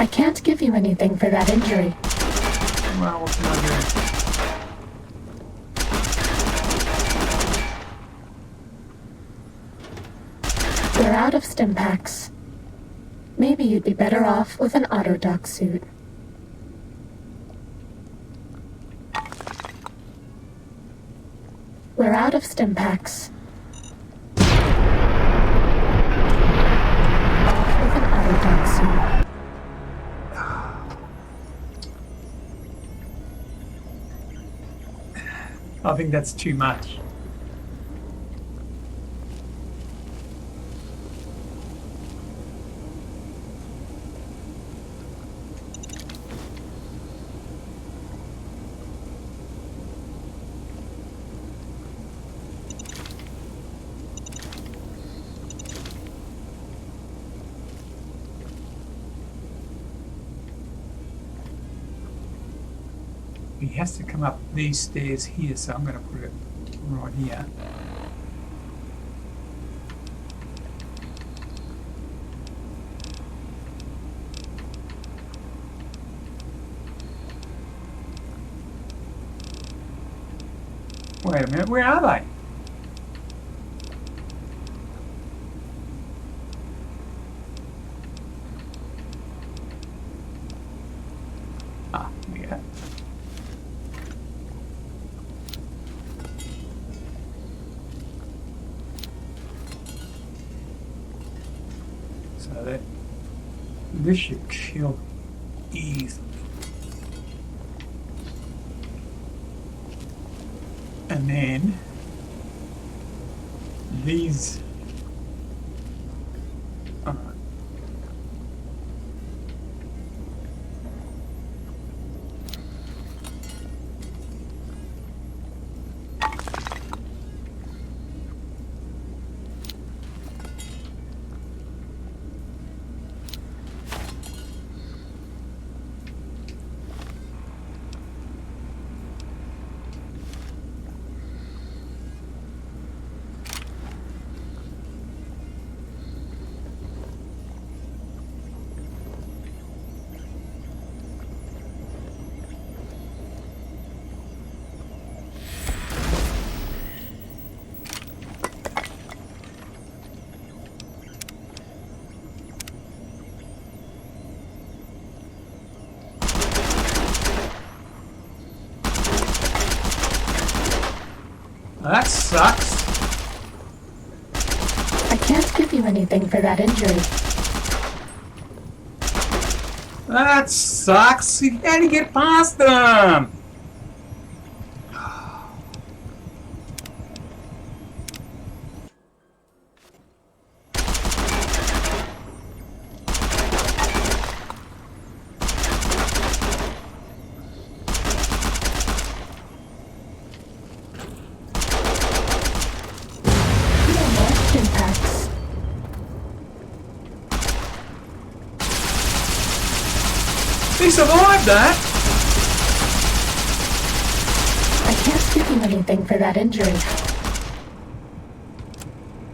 I can't give you anything for that injury. Well, what can I do? We're out of stim packs. Maybe you'd be better off with an auto dock suit. We're out of stim packs. Off with an auto dock suit. I think that's too much. He has to come up these stairs here, so I'm going to put it right here. Wait a minute, where are they? Ah, yeah. So that this should kill easily. And then these that sucks. I can't give you anything for that injury. That sucks. You gotta get past them. He survived that! I can't give you anything for that injury.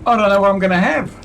I don't know what I'm going to have.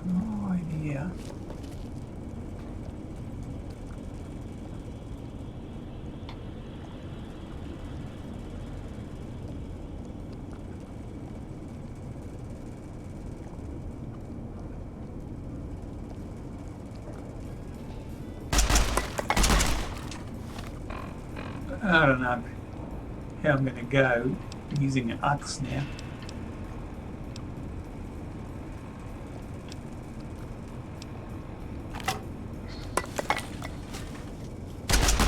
No idea. I don't know how I'm going to go using an axe now.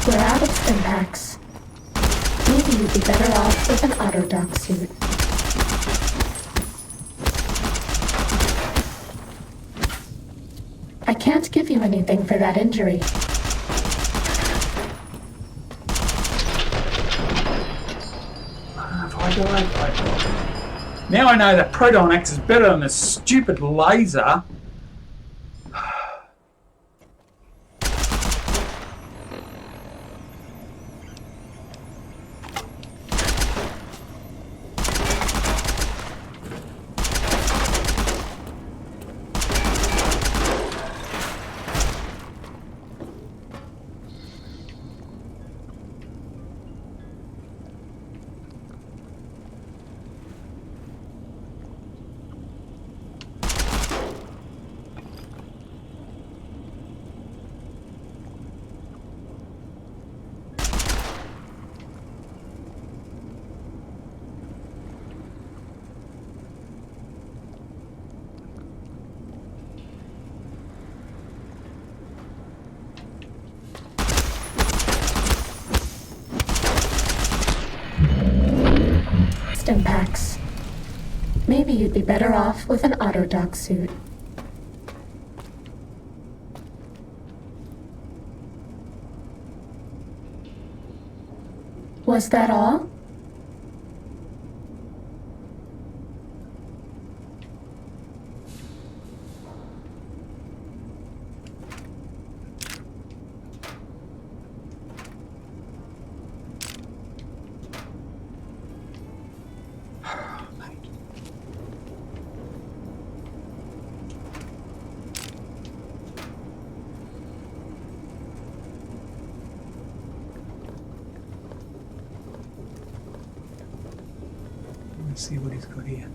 We're out of Stimpaks. Maybe you'd be better off with an auto dock suit. I can't give you anything for that injury. If I die, now I know that proton axe is better than this stupid laser. Stimpaks. Maybe you'd be better off with an auto dock suit. Was that all? Let's see what he's got here.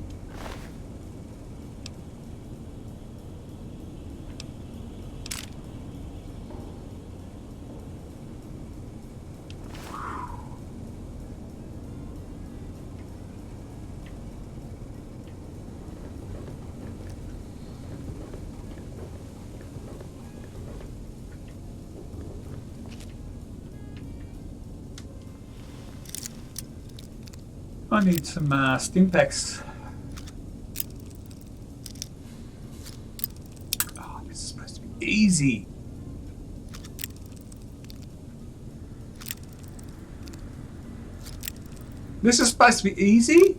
I need some stim packs. Oh, this is supposed to be easy. This is supposed to be easy?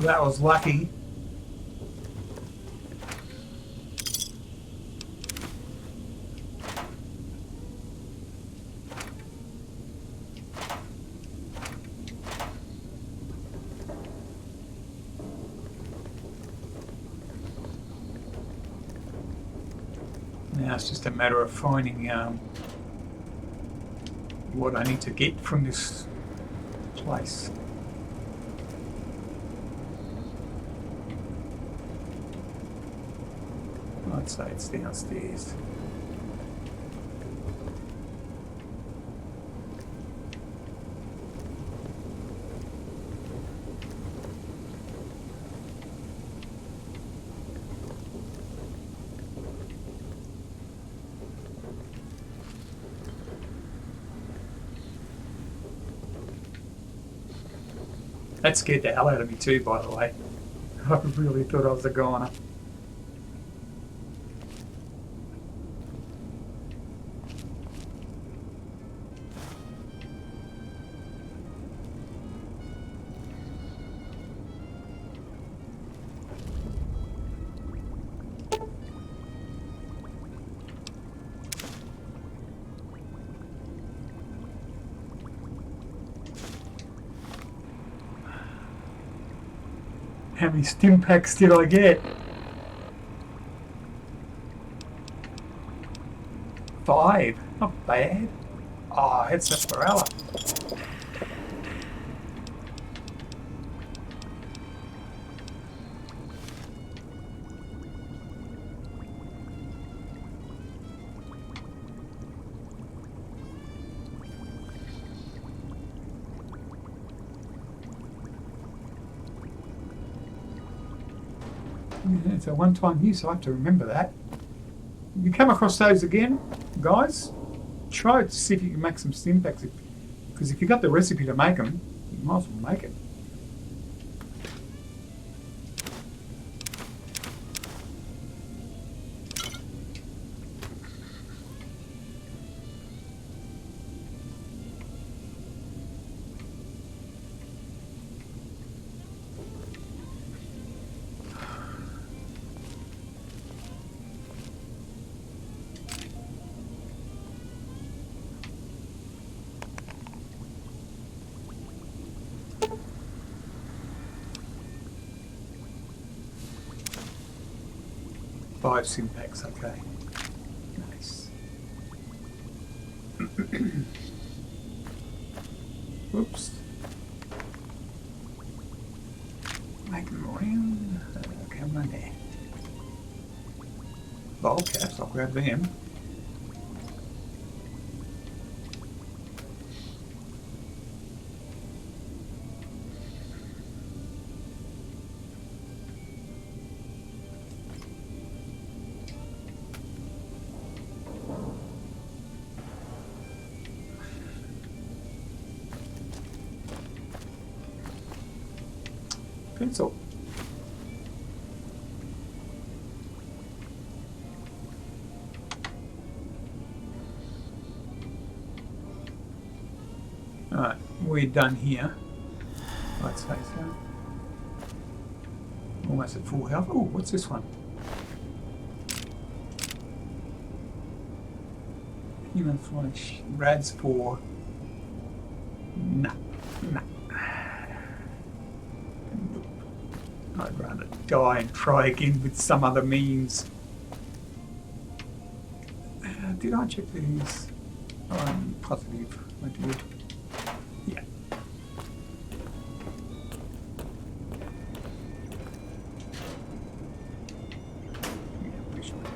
That was lucky. Now it's just a matter of finding what I need to get from this place. I'd say it's downstairs. That scared the hell out of me too, by the way. I really thought I was a goner. How many stim packs did I get? 5. Not bad. Oh, it's a Ferrella. Yeah, it's a one-time use, I have to remember that. If you come across those again, guys, try to see if you can make some stim packs. Because if you got the recipe to make them, you might as well make it. Five sim packs, okay. Nice. Whoops. Make them around. Come on there. Bowl caps, I'll grab them. Pencil. Alright, we're done here. I'd say so. Almost at full health. Oh, what's this one? Human flesh. Rad's for. Nah. I'd rather die and try again with some other means. Did I check these? I'm positive I did. Yeah. Yeah, pretty sure I did.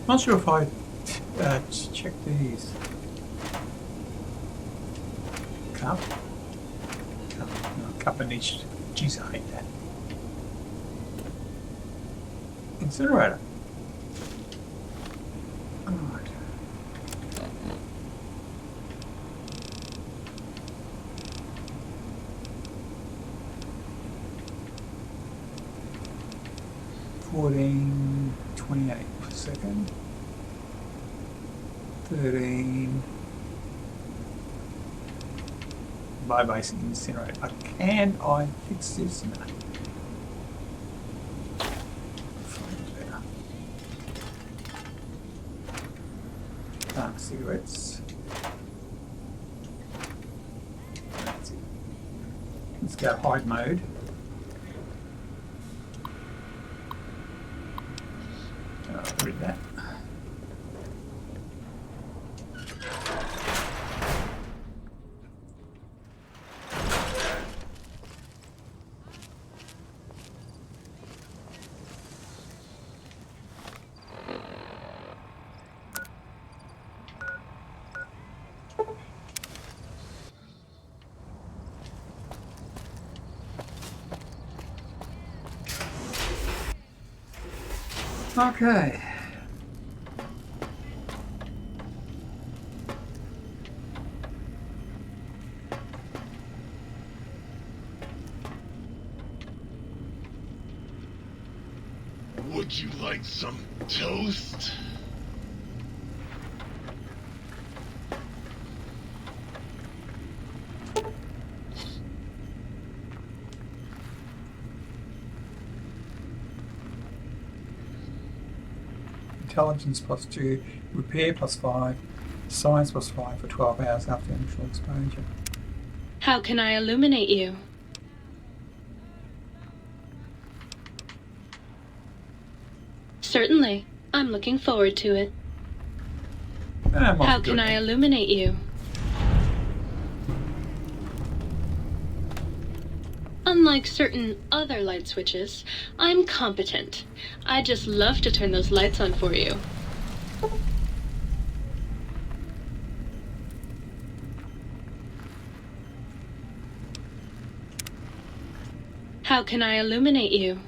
Not sure if I checked these. Cup? Cup. No, cup and each. Jeez, I hate that. Incinerator. Alright. $14.28 per second. 13. Bye bye incinerator. Can I fix this? No. Cigarettes. That's it. Let's go hide mode. Read that. Okay. Would you like some toast? Intelligence +2, repair +5, science +5 for 12 hours after initial exposure. How can I illuminate you? Certainly. I'm looking forward to it. How can I illuminate you? Unlike certain other light switches, I'm competent. I'd just love to turn those lights on for you. How can I illuminate you?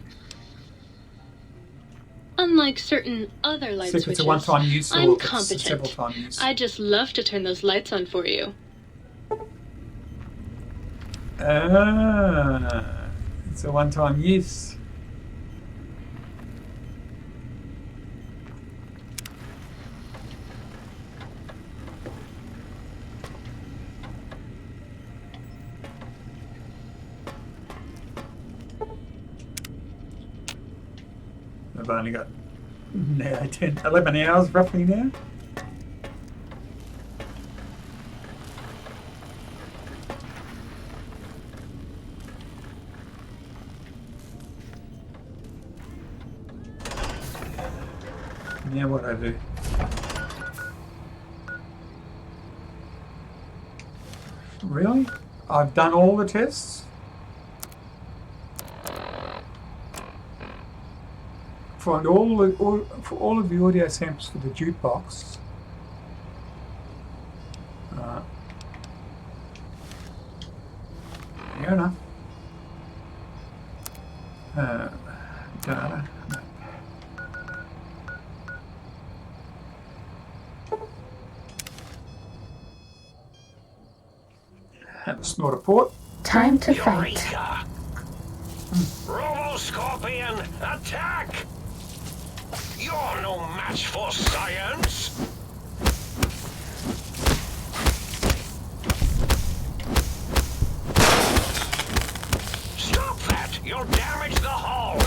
Unlike certain other light switches, it's a one-time use or I'm it's competent. several time use? I'd just love to turn those lights on for you. It's a one-time use. I've only got 11 hours roughly now. Now what I do? Really? I've done all the tests? Find for all of the audio samples for the jukebox. Fair enough. Data. Have a snort of port. Time to fight. Eureka! Robo-Scorpion, attack! You're no match for science! Stop that! You'll damage the hull!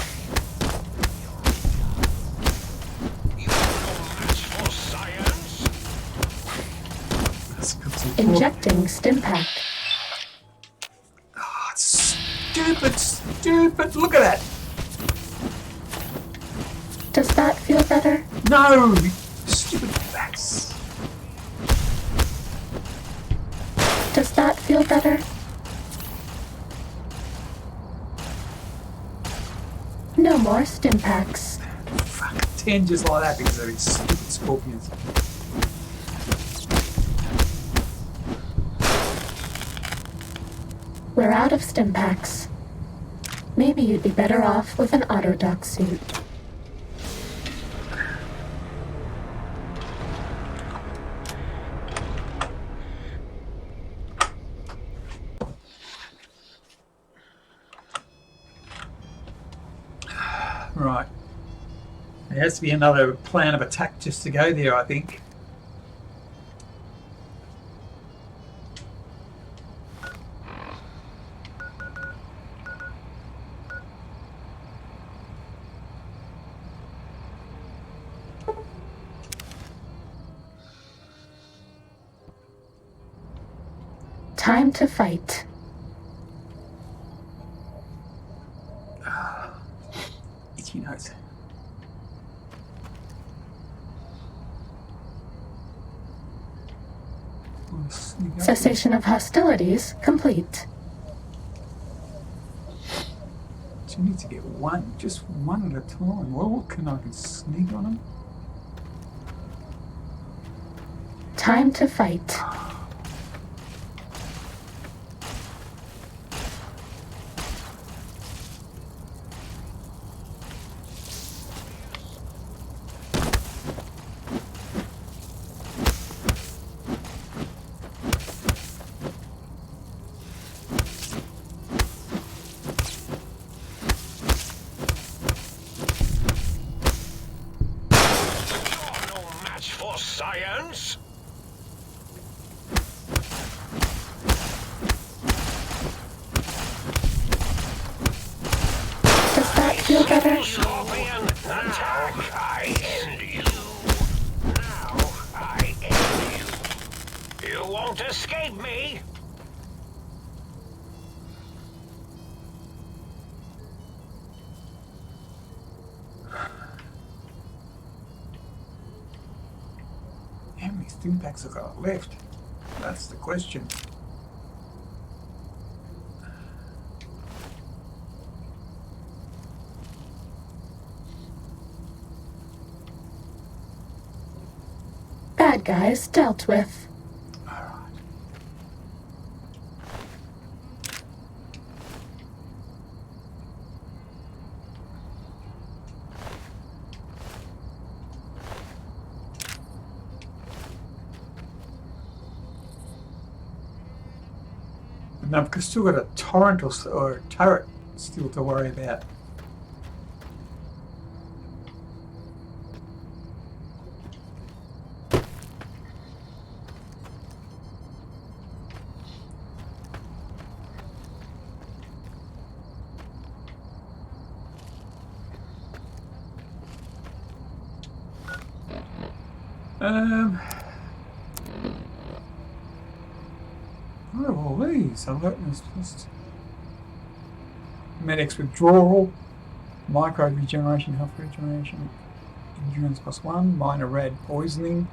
You're no match for science! Injecting Stimpack. Oh, it's stupid. Look at that. Does that feel better? No, stupid bats. Does that feel better? No more Stimpaks. Fuck, 10 just like that because of these stupid scorpions. We're out of Stimpaks. Maybe you'd be better off with an Autodoc suit. Right. There has to be another plan of attack just to go there, I think. Time to fight. Itchy nose. Wanna sneak up? Cessation of hostilities complete. You need to get one, just one at a time. Well, what can I sneak on them? Time to fight. No match for science. Does that feel better? Scorpion, attack! I end you. Now I end you. You won't escape me. How many Stimpaks have I got left? That's the question. Bad guys dealt with. Alright. And I've still got a torrent or a turret still to worry about. What are all these? Alertness plus medics withdrawal, micro regeneration, health regeneration, endurance +1, minor rad poisoning.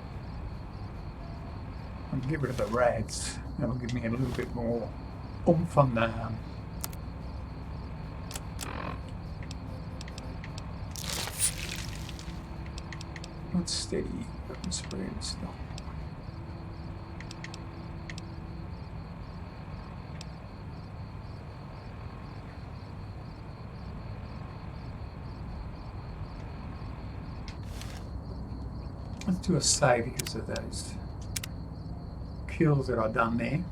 I'll get rid of the rads. That'll give me a little bit more oomph on the not steady, but spread still. Let's do a save because of those kills that I've done there.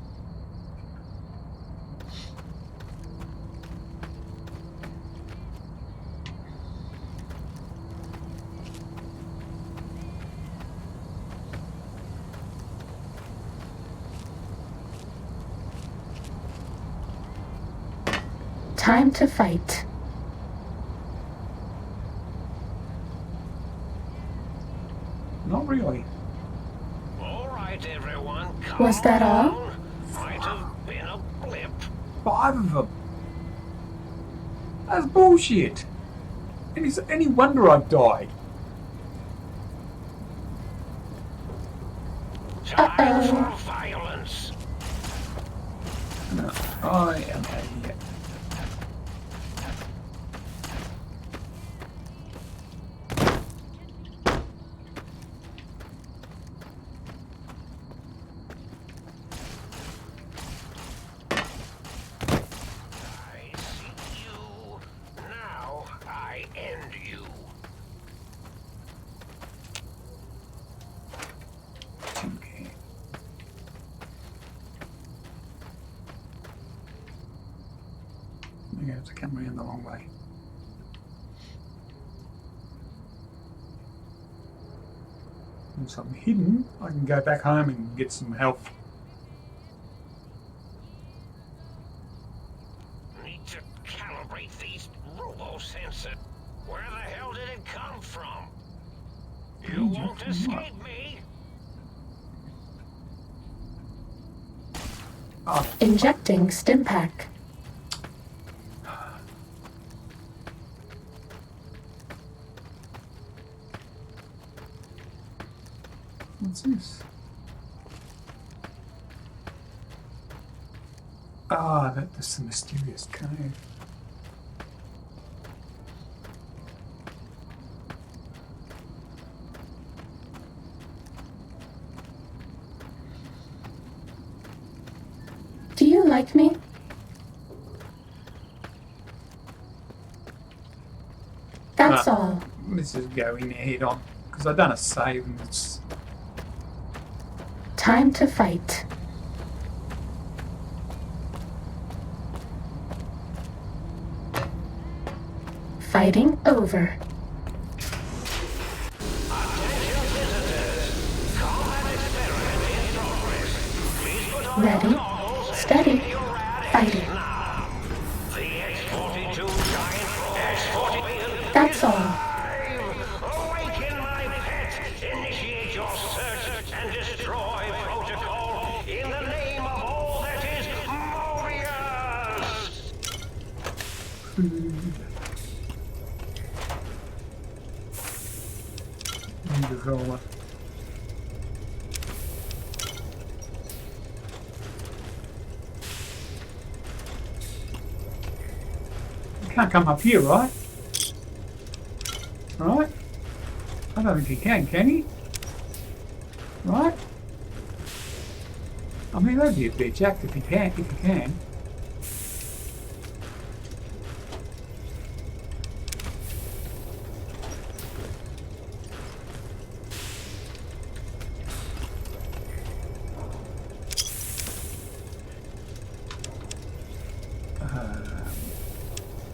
Time to fight. Not really. All right. right, everyone. Come Was that all? on. Might have been a blip. 5 of them. That's bullshit. Any wonder I died. Time for violence. No, I am out of here. I see you. Now I end you. Okay. I'm gonna have to come around the long way. If something hidden, I can go back home and get some health. Need to calibrate these robo-sensors. Where the hell did it come from? You won't escape me. Oh, Injecting stim pack. what's this? Ah, that's the mysterious cave. Do you like me? That's all. Let's just go in head on, because I've done a save and it's... Time to fight. Fighting over. Ready, steady, fighting. That's all. Awaken my pet. Initiate your search and destroy protocol in the name of all that is glorious. food. Indigola. You can't come up here, right? Right? I don't think he can he? Right? I mean, that'd be a bitch act if he can.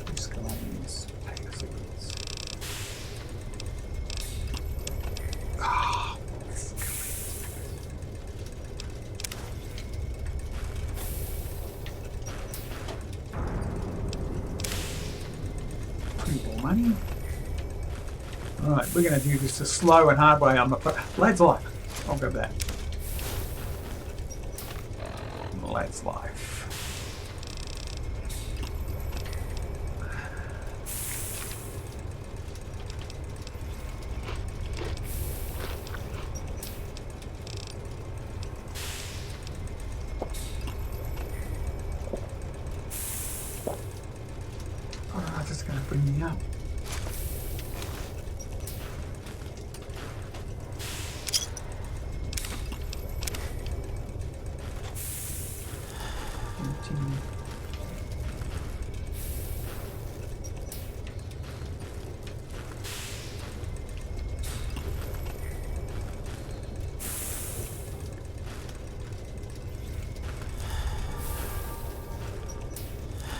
Let's go on this. Take a sequence. Ah, pretty more money. Alright, we're going to do this the slow and hard way on the lad's life. I'll go back. Lad's life. Oh, that's going to bring me up.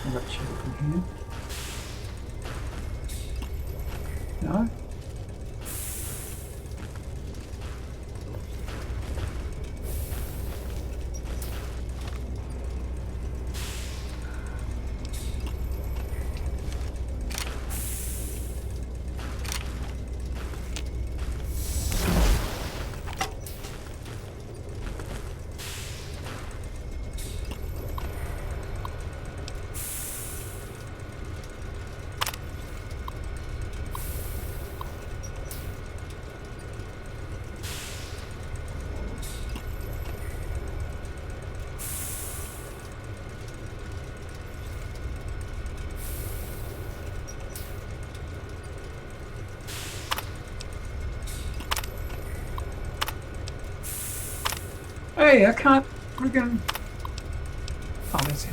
I've got shit from here. No? Hey, I can't freaking. Oh, that's it.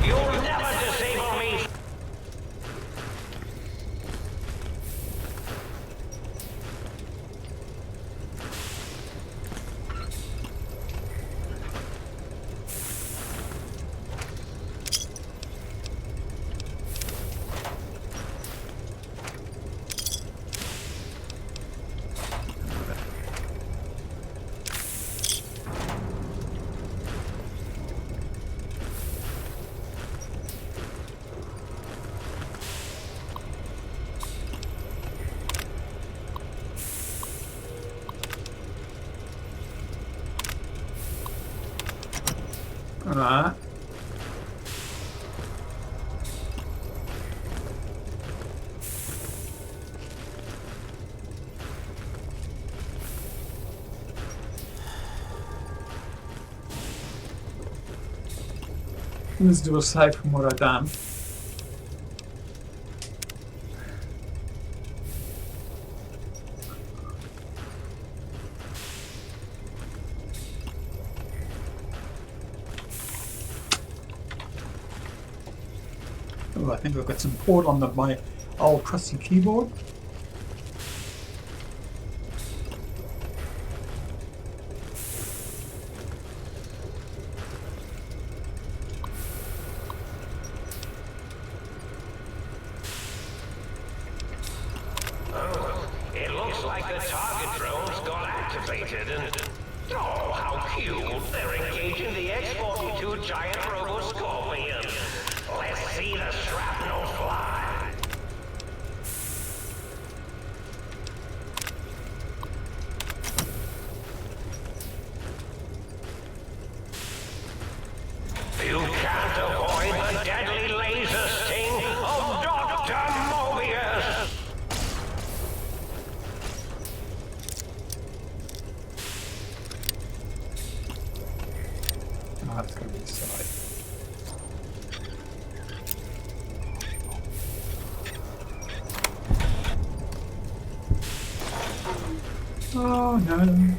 You'll never disable me. Alright. Let's do a save from what I've done. Oh, I think I've got some port on my old trusty keyboard. Oh, it looks like the target drone's got activated and... Oh, how cute! They're engaging the X-42 giant robo-scorpion. Let's see the shrapnel fly. You can't avoid the deadly laser sting of Dr. Mobius! Oh, that's going to be the side. Oh no.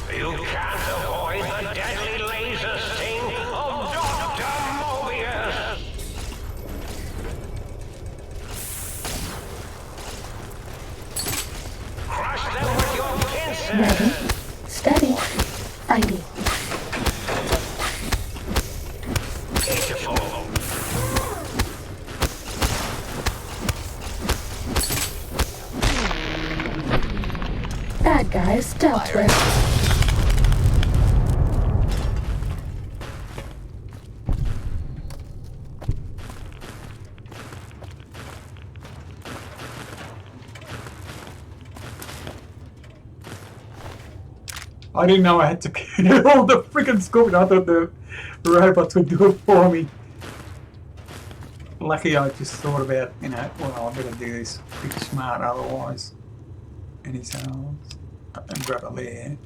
You can't avoid the deadly laser sting of Dr. Mobius! Crush them with your pincers! Ready, steady, fighting. Beautiful. Bad guys dealt with. I didn't know I had to kill all the freaking scorpion. I thought the robots would do it for me. Lucky I just thought about, you know, well, I better do this pretty smart otherwise. And he's and grab a lair.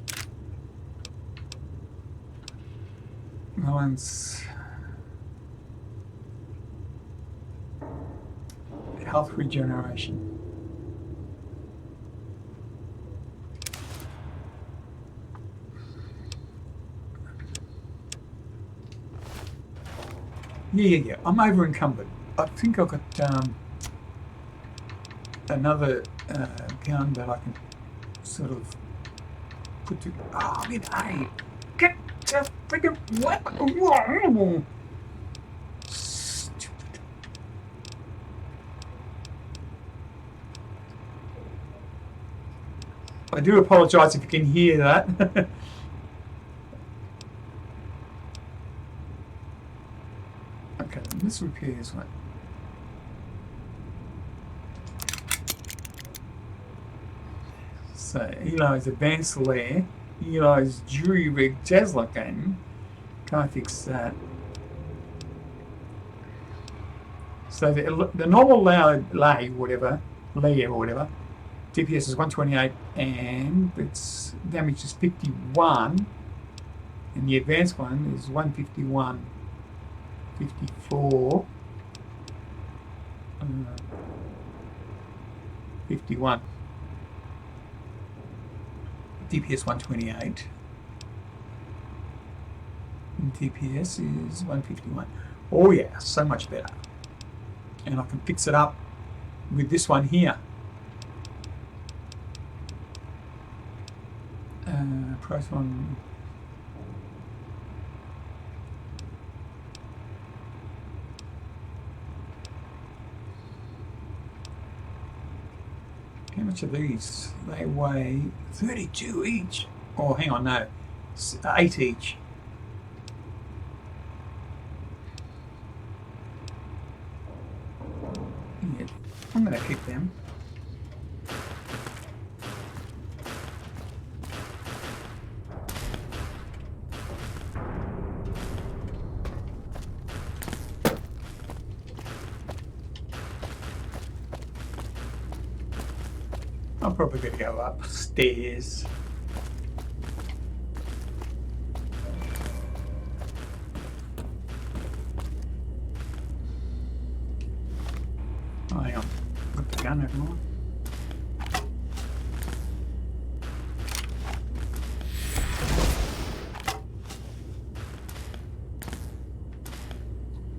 No one's health regeneration. Yeah. I'm over encumbered. I think I've got another gun that I can sort of put to. Oh, I mean, hey, get the freaking weapon! Stupid. I do apologise if you can hear that. Okay, let's repair this one. So Eli's advanced layer, Eli's jury rig Jazzlock game. Can't fix that. So the normal layer or whatever, DPS is 128 and its damage is 51, and the advanced one is 151, 54, 51. DPS 128 and DPS is 151. Oh yeah, so much better. And I can fix it up with this one here. Price one. How much are these? They weigh 32 each. Oh, hang on, no. 8 each. Yeah, I'm going to keep them. I'm probably going to go upstairs. Oh, hang on. Got the gun, never mind.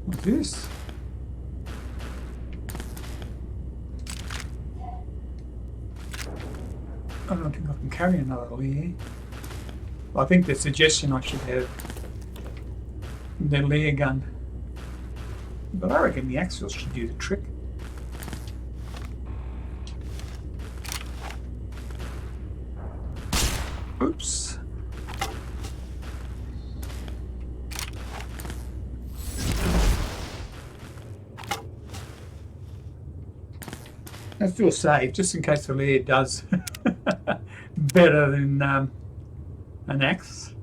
What's this? I don't think I can carry another layer. I think the suggestion I should have the layer gun. But I reckon the axial should do the trick. Oops. Let's do a save, just in case the layer does better than an axe.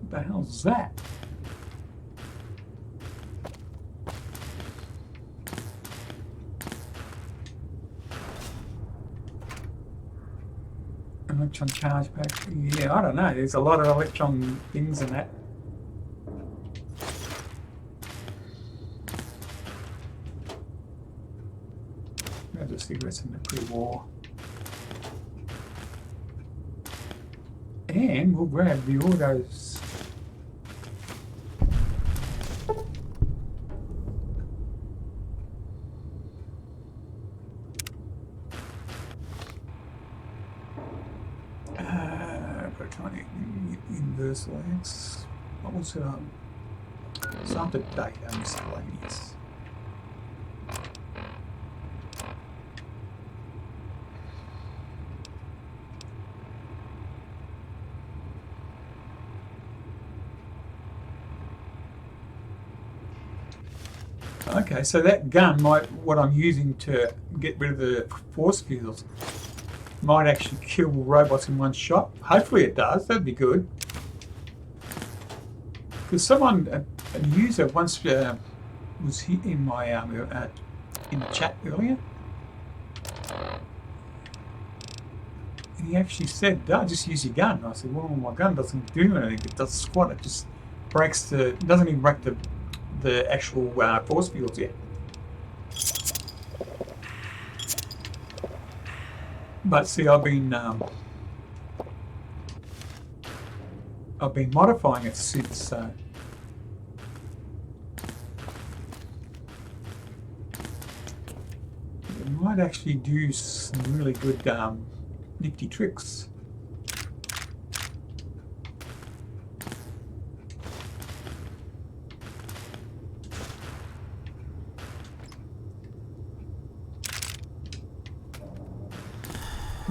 What the hell's that? Electron charge pack. Yeah, I don't know. There's a lot of electron things in that. Grab the cigarettes in the pre-war. And we'll grab the autos. Protonic inverse legs. What was it? Something data miscellaneous. Okay, so that gun what I'm using to get rid of the force fields, might actually kill robots in one shot. Hopefully it does. That'd be good. Because someone, a user once was in my in the chat earlier, and he actually said, "Just use your gun." I said, "Well, my gun doesn't do anything. It does squat. It just breaks doesn't even break the actual force fields yet." But see, I've been modifying it since. It might actually do some really good nifty tricks.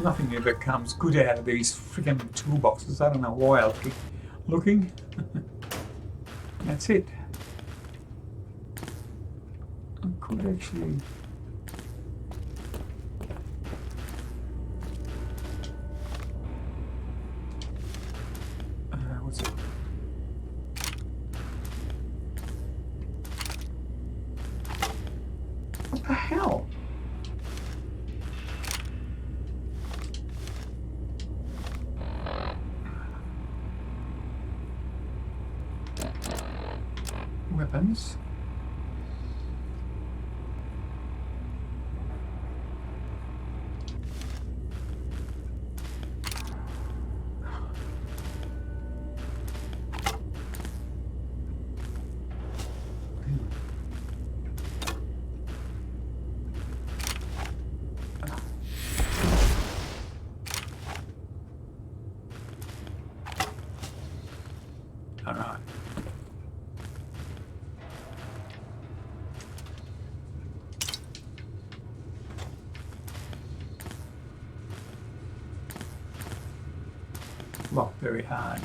Nothing ever comes good out of these freaking toolboxes. I don't know why I'll keep looking. That's it. could actually. What's it? What the hell? Weapons. All right. Locked very hard.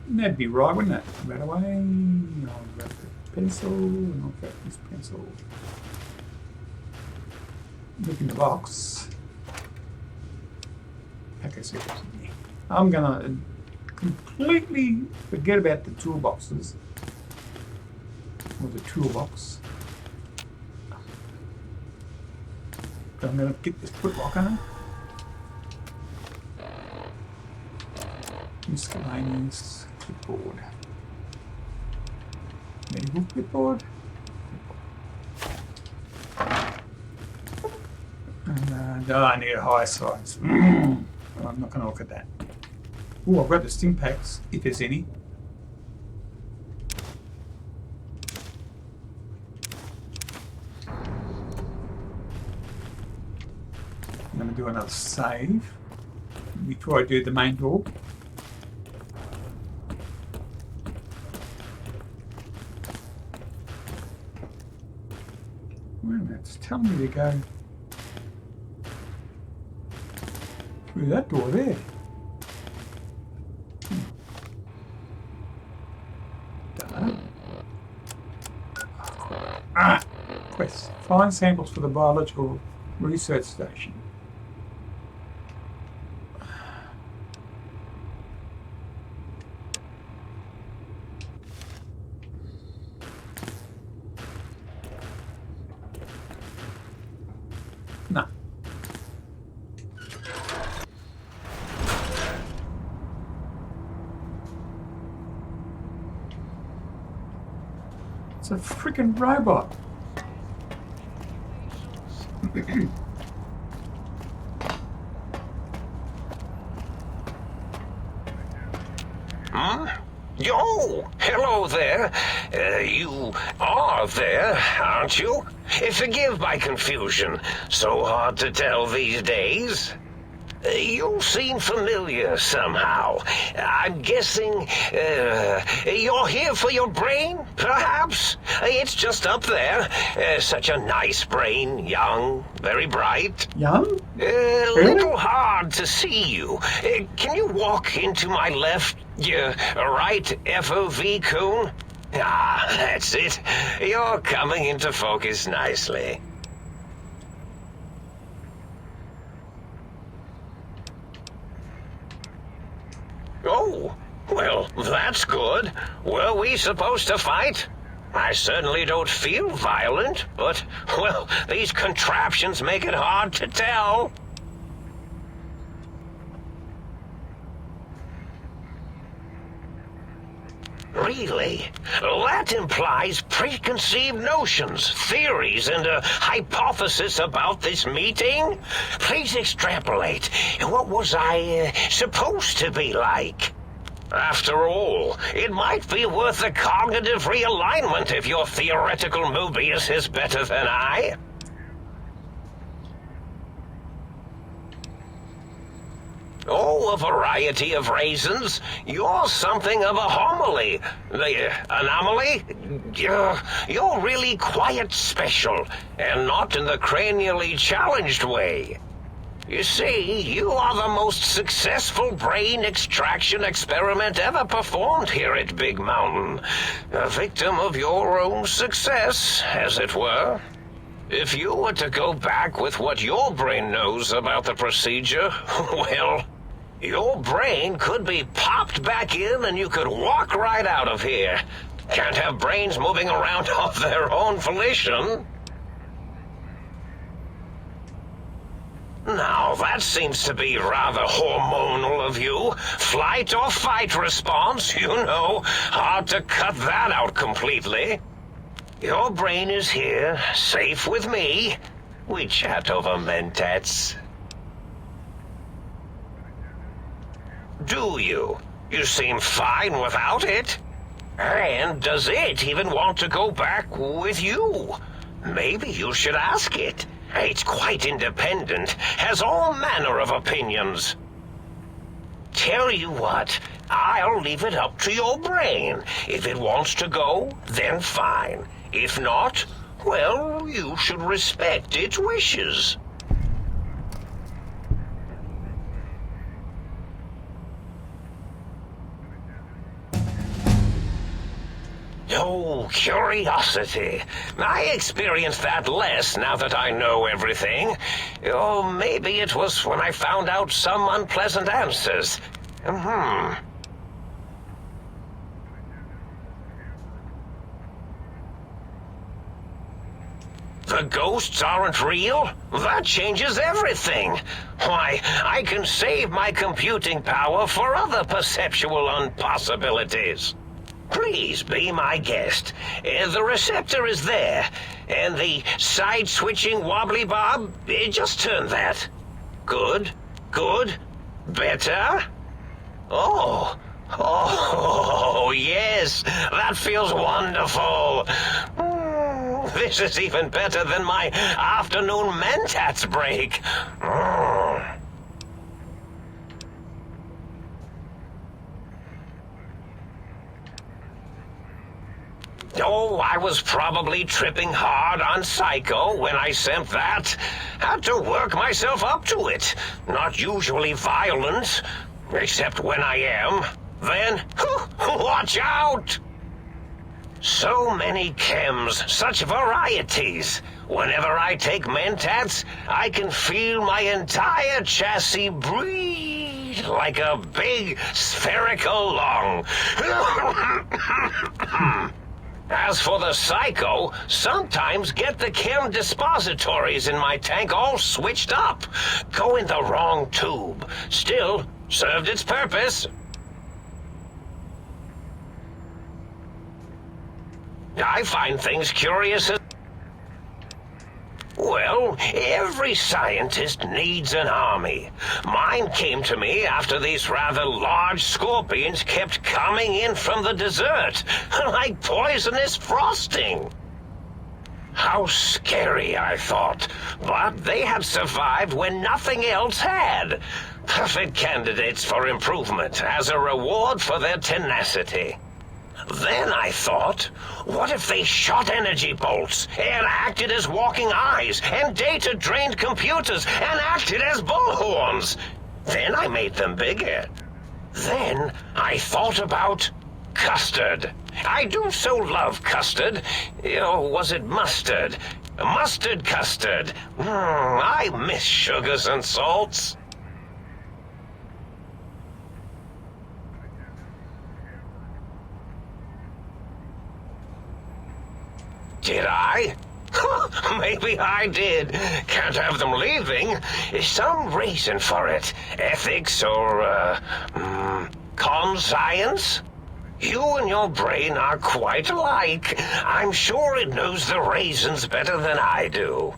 That'd be right, wouldn't it? Right away. I'll grab the pencil and I'll grab this pencil. Look in the box. Okay, so I'm gonna completely forget about the toolboxes. Or the toolbox. But I'm gonna get this footlock on. Miscellaneous clipboard. Medical clipboard. And I need a higher size. I'm not going to look at that. Oh, I've got the stim packs, if there's any. I'm going to do another save before I do the main door. Wait a minute, it's telling me to go through that door there. Quest. Find samples for the biological research station. No. It's a freaking robot. Huh? Yo, hello there. You are there, aren't you? Forgive my confusion. So hard to tell these days. You seem familiar somehow. I'm guessing you're here for your brain, perhaps? It's just up there. Such a nice brain, young, very bright. Young? Little hard to see you. Can you walk into my left, right FOV, Coon? Ah, that's it. You're coming into focus nicely. Oh, well, that's good. Were we supposed to fight? I certainly don't feel violent, but, well, these contraptions make it hard to tell. Really? That implies preconceived notions, theories, and a hypothesis about this meeting? Please extrapolate. What was I supposed to be like? After all, it might be worth a cognitive realignment if your theoretical Mobius is better than I. Oh, a variety of reasons. You're something of a homily. Anomaly? You're really quite special, and not in the cranially challenged way. You see, you are the most successful brain extraction experiment ever performed here at Big Mountain. A victim of your own success, as it were. If you were to go back with what your brain knows about the procedure, well, your brain could be popped back in and you could walk right out of here. Can't have brains moving around of their own volition. Now, that seems to be rather hormonal of you. Flight or fight response, you know. Hard to cut that out completely. Your brain is here, safe with me. We chat over mentats. Do you? You seem fine without it. And does it even want to go back with you? Maybe you should ask it. It's quite independent, has all manner of opinions. Tell you what, I'll leave it up to your brain. If it wants to go, then fine. If not, well, you should respect its wishes. Oh, curiosity. I experience that less now that I know everything. Oh, maybe it was when I found out some unpleasant answers. The ghosts aren't real? That changes everything. Why, I can save my computing power for other perceptual impossibilities. Please be my guest. The receptor is there, and the side-switching wobbly bob, just turn that. Good, good, better. Oh, yes, that feels wonderful. This is even better than my afternoon mentats break. Oh, I was probably tripping hard on Psycho when I sent that. Had to work myself up to it. Not usually violent, except when I am. Then, watch out! So many chems, such varieties. Whenever I take mentats, I can feel my entire chassis breathe like a big spherical lung. As for the Psycho, sometimes get the chem dispositories in my tank all switched up. Go in the wrong tube. Still, served its purpose. I find things curious as... Well, every scientist needs an army. Mine came to me after these rather large scorpions kept coming in from the desert, like poisonous frosting. How scary, I thought, but they had survived when nothing else had. Perfect candidates for improvement as a reward for their tenacity. Then I thought, what if they shot energy bolts and acted as walking eyes and data-drained computers and acted as bullhorns? Then I made them bigger. Then I thought about custard. I do so love custard. Or was it mustard? Mustard custard. I miss sugars and salts. Did I? Maybe I did. Can't have them leaving. Some reason for it. Ethics or, conscience? You and your brain are quite alike. I'm sure it knows the raisins better than I do.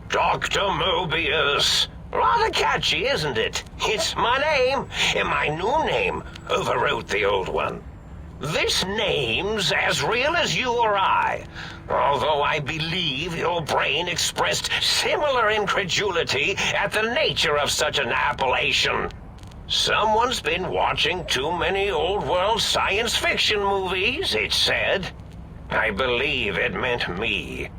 Dr. Mobius. Rather catchy, isn't it? It's my name, and my new name overwrote the old one. This name's as real as you or I, although I believe your brain expressed similar incredulity at the nature of such an appellation. Someone's been watching too many old-world science fiction movies, it said. I believe it meant me.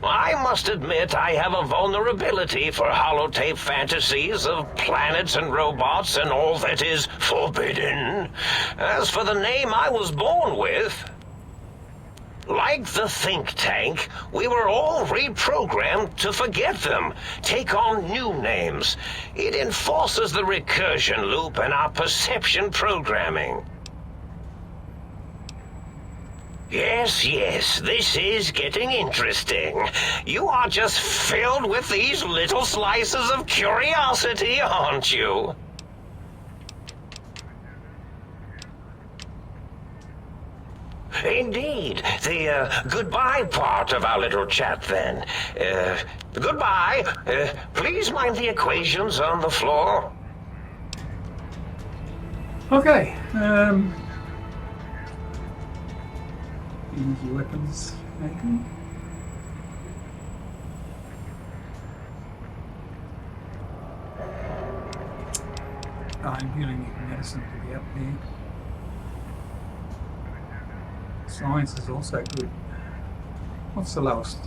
I must admit I have a vulnerability for holotape fantasies of planets and robots and all that is forbidden. As for the name I was born with, like the think tank, we were all reprogrammed to forget them, take on new names. It enforces the recursion loop in our perception programming. Yes, this is getting interesting. You are just filled with these little slices of curiosity, aren't you? Indeed. The goodbye part of our little chat, then. Goodbye. Please mind the equations on the floor. Okay. Easy weapons, maybe. I really need medicine to be up there. Science is also good. What's the lowest?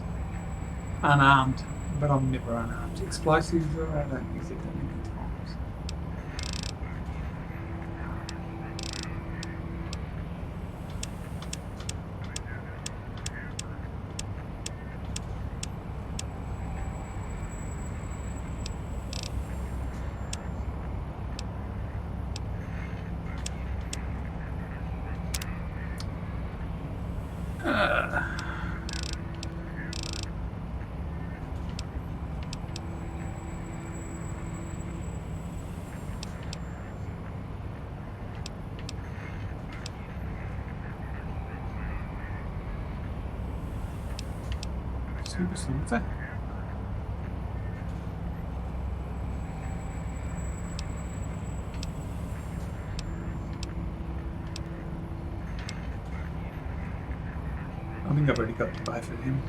Unarmed, but I'm never unarmed. Explosives, I don't use it that many times. Super something. I think I've already got the both of him.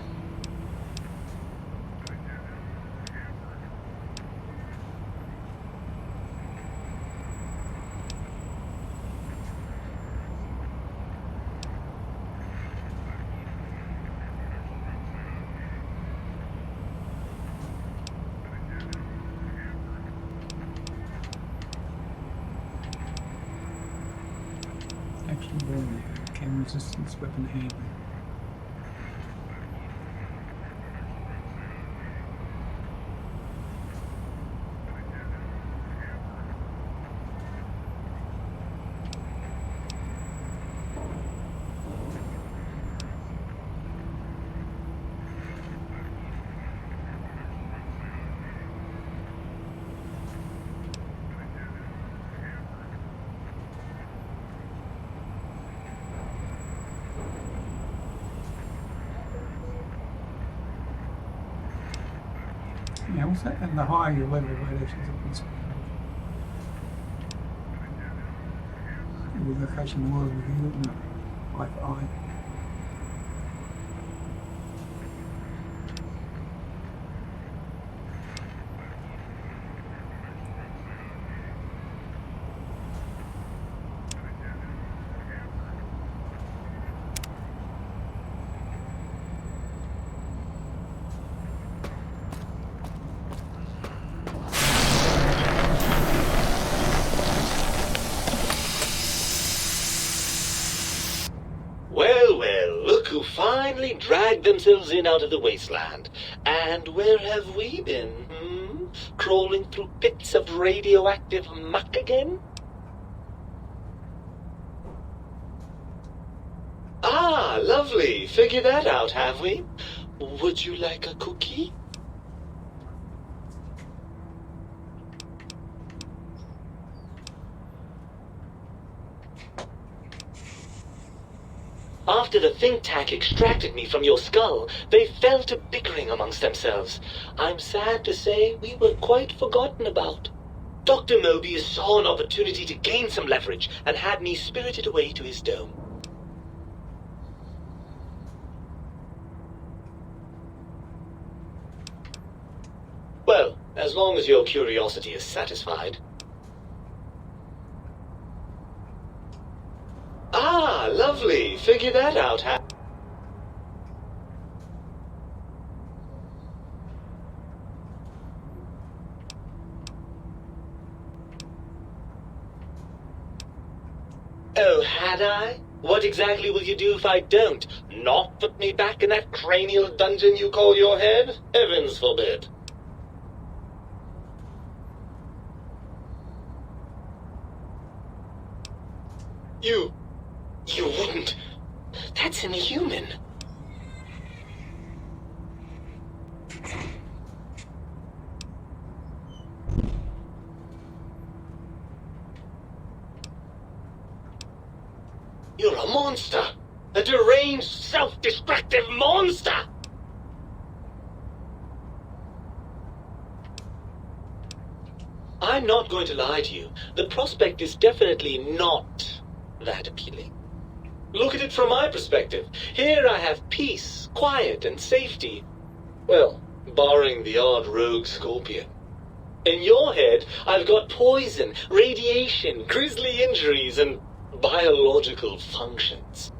Action ball, cam resistance, weapon handling. Yeah, what's that? And the higher your level of radiations up in space. The location was revealed. No. Eye for eye. Well, look who finally dragged themselves in out of the wasteland. And where have we been, Crawling through pits of radioactive muck again? Ah, lovely. Figured that out, have we? Would you like a cookie? After the think tank extracted me from your skull, they fell to bickering amongst themselves. I'm sad to say we were quite forgotten about. Dr. Mobius saw an opportunity to gain some leverage and had me spirited away to his dome. Well, as long as your curiosity is satisfied. Ah, lovely. Figure that out, Oh, had I? What exactly will you do if I don't? Not put me back in that cranial dungeon you call your head? Heavens forbid. You wouldn't. That's inhuman. You're a monster. A deranged, self-destructive monster. I'm not going to lie to you. The prospect is definitely not that appealing. Look at it from my perspective. Here I have peace, quiet, and safety. Well, barring the odd rogue scorpion. In your head, I've got poison, radiation, grisly injuries, and biological functions.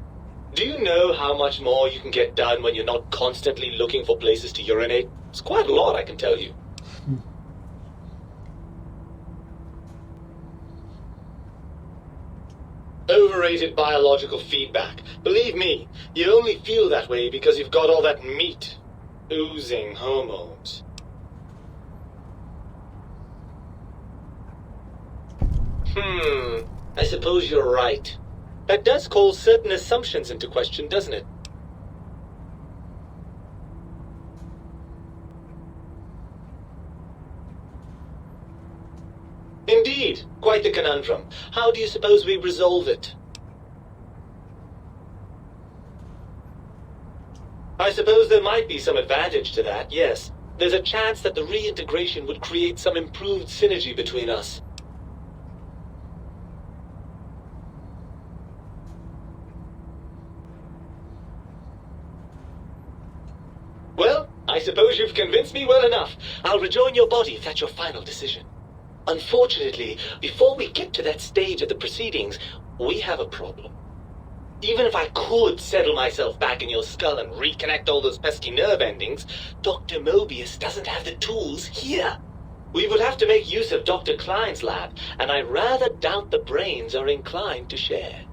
Do you know how much more you can get done when you're not constantly looking for places to urinate? It's quite a lot, I can tell you. Overrated biological feedback. Believe me, you only feel that way because you've got all that meat oozing hormones. I suppose you're right. That does call certain assumptions into question, doesn't it? Indeed, quite the conundrum. How do you suppose we resolve it? I suppose there might be some advantage to that, yes. There's a chance that the reintegration would create some improved synergy between us. Well, I suppose you've convinced me well enough. I'll rejoin your body if that's your final decision. Unfortunately, before we get to that stage of the proceedings, we have a problem. Even if I could settle myself back in your skull and reconnect all those pesky nerve endings, Dr. Mobius doesn't have the tools here. We would have to make use of Dr. Klein's lab, and I rather doubt the brains are inclined to share.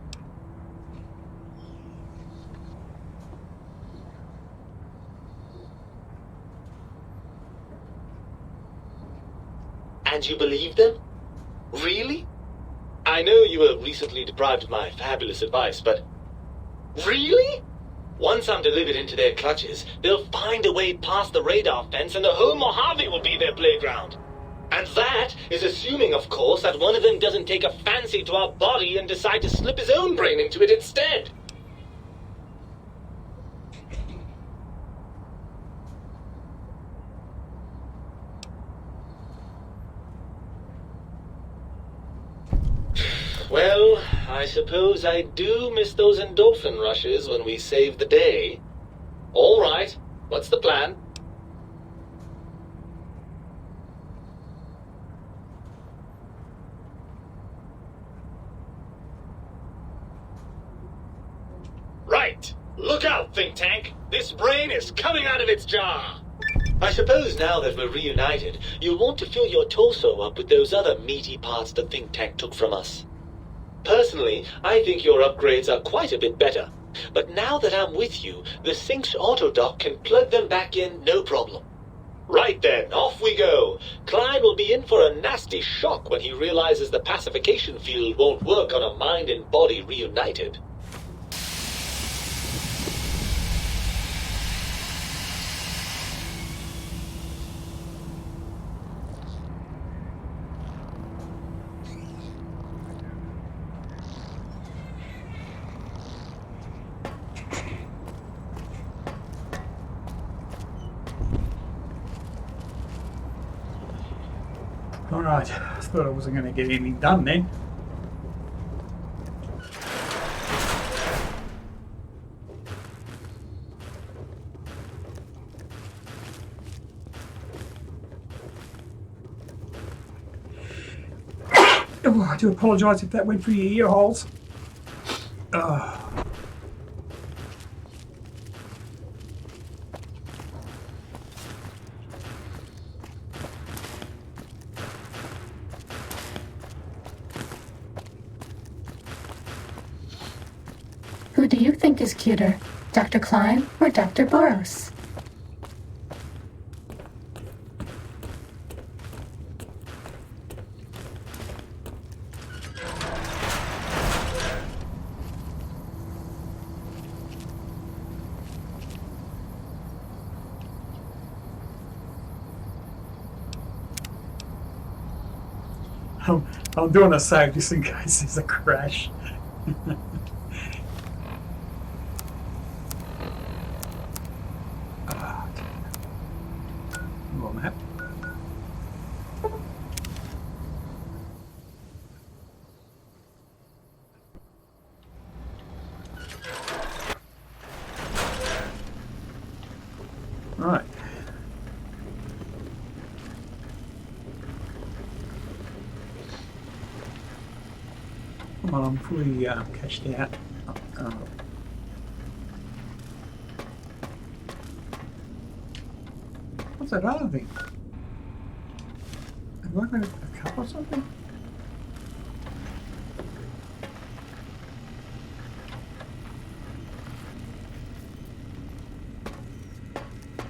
And you believe them? Really? I know you were recently deprived of my fabulous advice, but... Really? Once I'm delivered into their clutches, they'll find a way past the radar fence and the whole Mojave will be their playground. And that is assuming, of course, that one of them doesn't take a fancy to our body and decide to slip his own brain into it instead. Well, I suppose I do miss those endorphin rushes when we save the day. All right, what's the plan? Right! Look out, think tank! This brain is coming out of its jar! I suppose now that we're reunited, you'll want to fill your torso up with those other meaty parts the think tank took from us. Personally, I think your upgrades are quite a bit better. But now that I'm with you, the Sync's autodock can plug them back in no problem. Right then, off we go. Klein will be in for a nasty shock when he realizes the pacification field won't work on a mind and body reunited. Alright, I thought I wasn't going to get anything done then. Oh, I do apologise if that went through your ear holes. Who do you think is cuter, Dr. Klein or Dr. Boros? I'm doing a save just in case there's a crash. Wrong map. Right. Well, I'm fully cashed out. What's that other thing? Have I got a cup or something?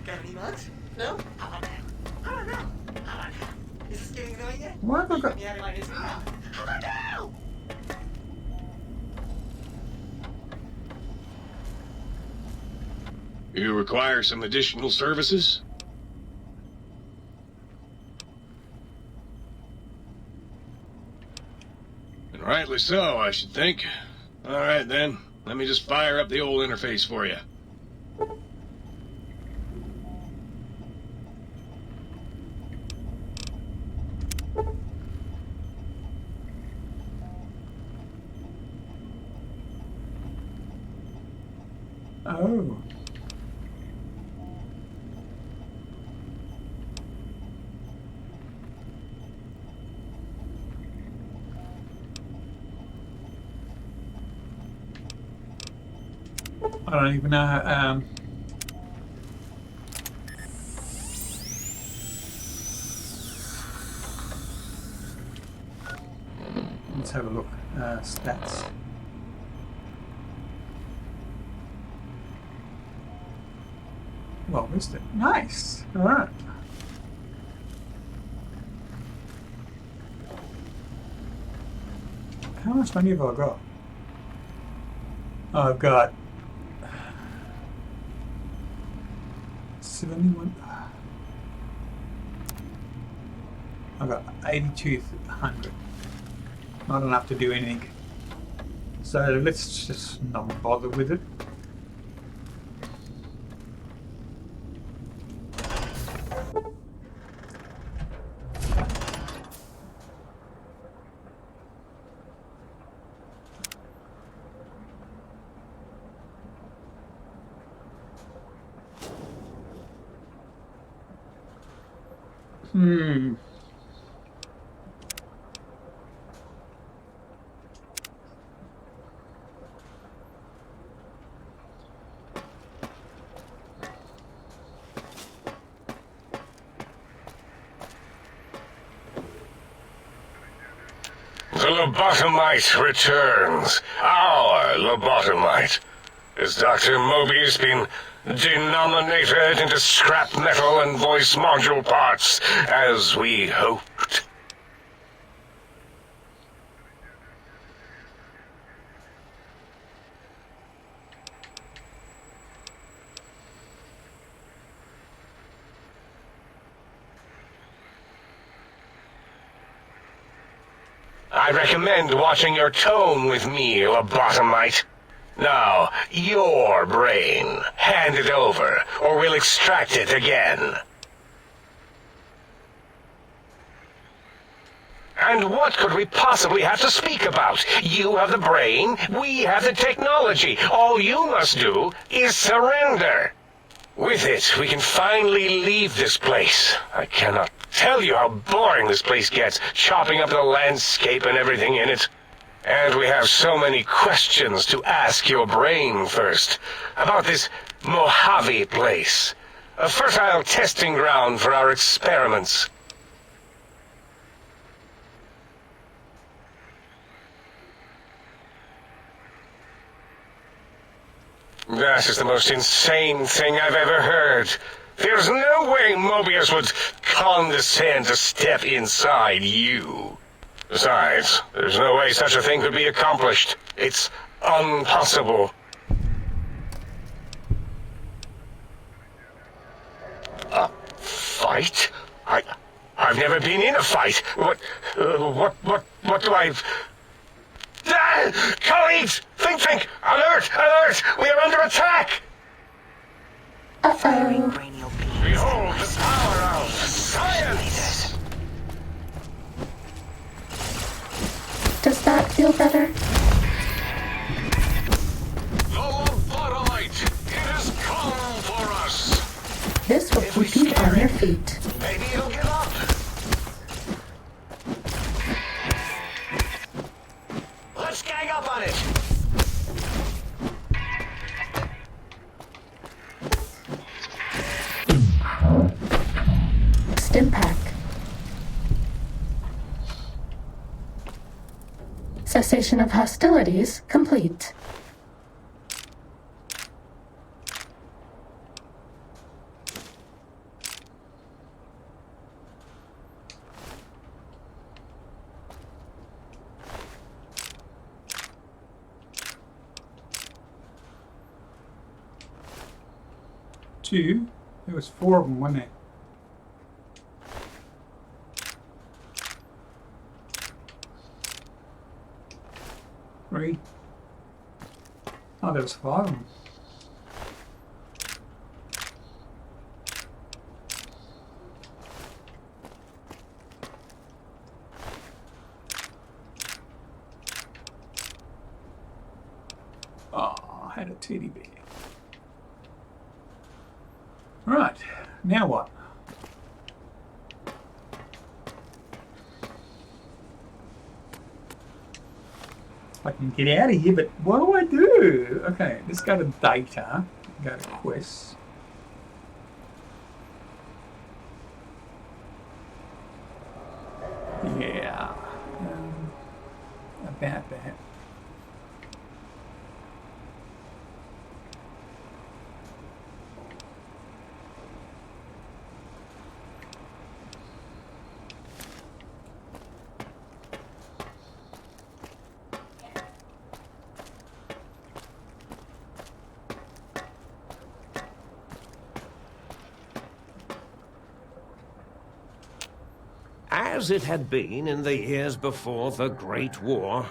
Got any mugs? No? How about now? How about now? How about now? Is this getting annoying yet? Why have I got... Yeah, like this. How about now? You require some additional services? And rightly so, I should think. Alright then, let me just fire up the old interface for you. Oh. I don't even know. Let's have a look. Stats. Well, missed it. Nice. All right. How much money have I got? I've got 71. I've got 8,200. Not enough to do anything. So let's just not bother with it. The lobotomite returns. Our lobotomite. Has Dr. Mobius been denominated into scrap metal and voice module parts, as we hoped? I recommend watching your tone with me, lobotomite. Now, your brain. Hand it over, or we'll extract it again. And what could we possibly have to speak about? You have the brain, we have the technology. All you must do is surrender. With it, we can finally leave this place. I cannot tell you how boring this place gets, chopping up the landscape and everything in it. And we have so many questions to ask your brain first. About this Mojave place. A fertile testing ground for our experiments. That is the most insane thing I've ever heard. There's no way Mobius would condescend to step inside you. Besides, there's no way such a thing could be accomplished. It's impossible. A fight? I've never been in a fight. What do I... Ah! Colleagues! Think! Alert! We are under attack! Uh-oh. Behold the power of science! Does that feel better? The lobotomite! It has come for us! This will keep you on your feet. Maybe it'll give up! Let's gang up on it! Stimpack. Cessation of hostilities complete. Two. There was 4 of them, wasn't there? Three. Oh, there was 5 of them. Oh, I had a teddy bear. Right, now what? I can get out of here, but what do I do? Okay, let's go to data, go to quests. Yeah, about that. As it had been in the years before the Great War,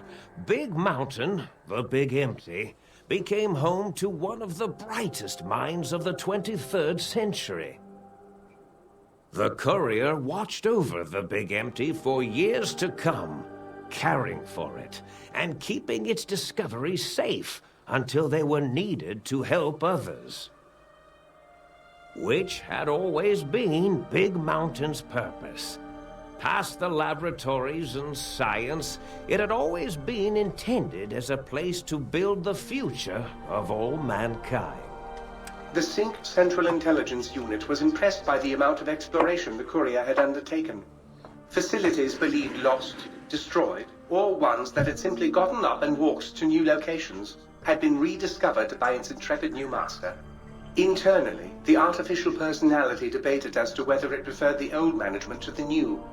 Big Mountain, the Big Empty, became home to one of the brightest minds of the 23rd century. The courier watched over the Big Empty for years to come, caring for it and keeping its discoveries safe until they were needed to help others. Which had always been Big Mountain's purpose. Past the laboratories and science, it had always been intended as a place to build the future of all mankind. The Sync Central Intelligence Unit was impressed by the amount of exploration the courier had undertaken. Facilities believed lost, destroyed, or ones that had simply gotten up and walked to new locations had been rediscovered by its intrepid new master. Internally, the artificial personality debated as to whether it preferred the old management to the new,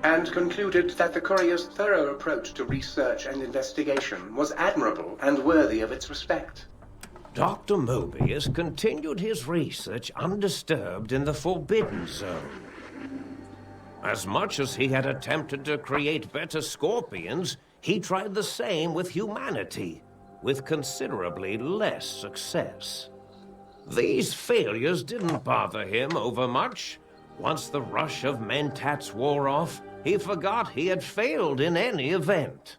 and concluded that the courier's thorough approach to research and investigation was admirable and worthy of its respect. Dr. Mobius continued his research undisturbed in the Forbidden Zone. As much as he had attempted to create better scorpions, he tried the same with humanity, with considerably less success. These failures didn't bother him overmuch. Once the rush of mentats wore off, he forgot he had failed in any event.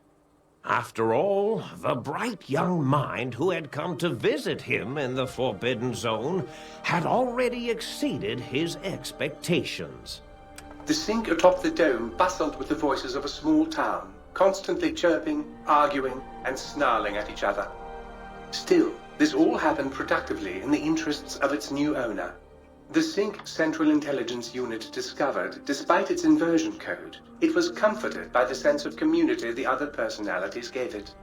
After all, the bright young mind who had come to visit him in the Forbidden Zone had already exceeded his expectations. The Sync atop the dome bustled with the voices of a small town, constantly chirping, arguing, and snarling at each other. Still, this all happened productively in the interests of its new owner. The Sync Central Intelligence Unit discovered, despite its inversion code, it was comforted by the sense of community the other personalities gave it.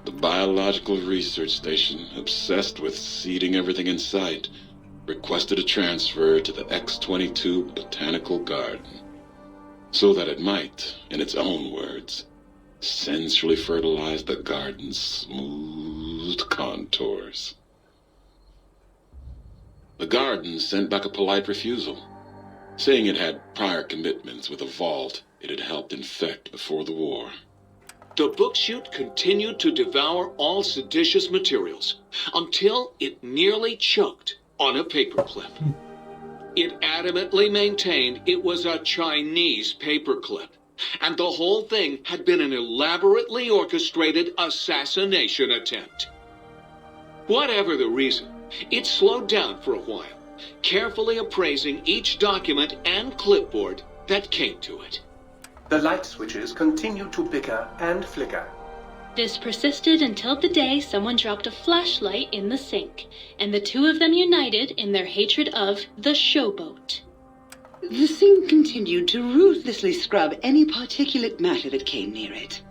The biological research station, obsessed with seeding everything in sight, requested a transfer to the X-22 Botanical Garden, so that it might, in its own words, sensually fertilize the garden's smooth contours. The garden sent back a polite refusal, saying it had prior commitments with a vault it had helped infect before the war. The book chute continued to devour all seditious materials until it nearly choked on a paperclip. It adamantly maintained it was a Chinese paperclip, and the whole thing had been an elaborately orchestrated assassination attempt. Whatever the reason, it slowed down for a while, carefully appraising each document and clipboard that came to it. The light switches continued to bicker and flicker. This persisted until the day someone dropped a flashlight in the sink, and the two of them united in their hatred of the showboat. The sink continued to ruthlessly scrub any particulate matter that came near it.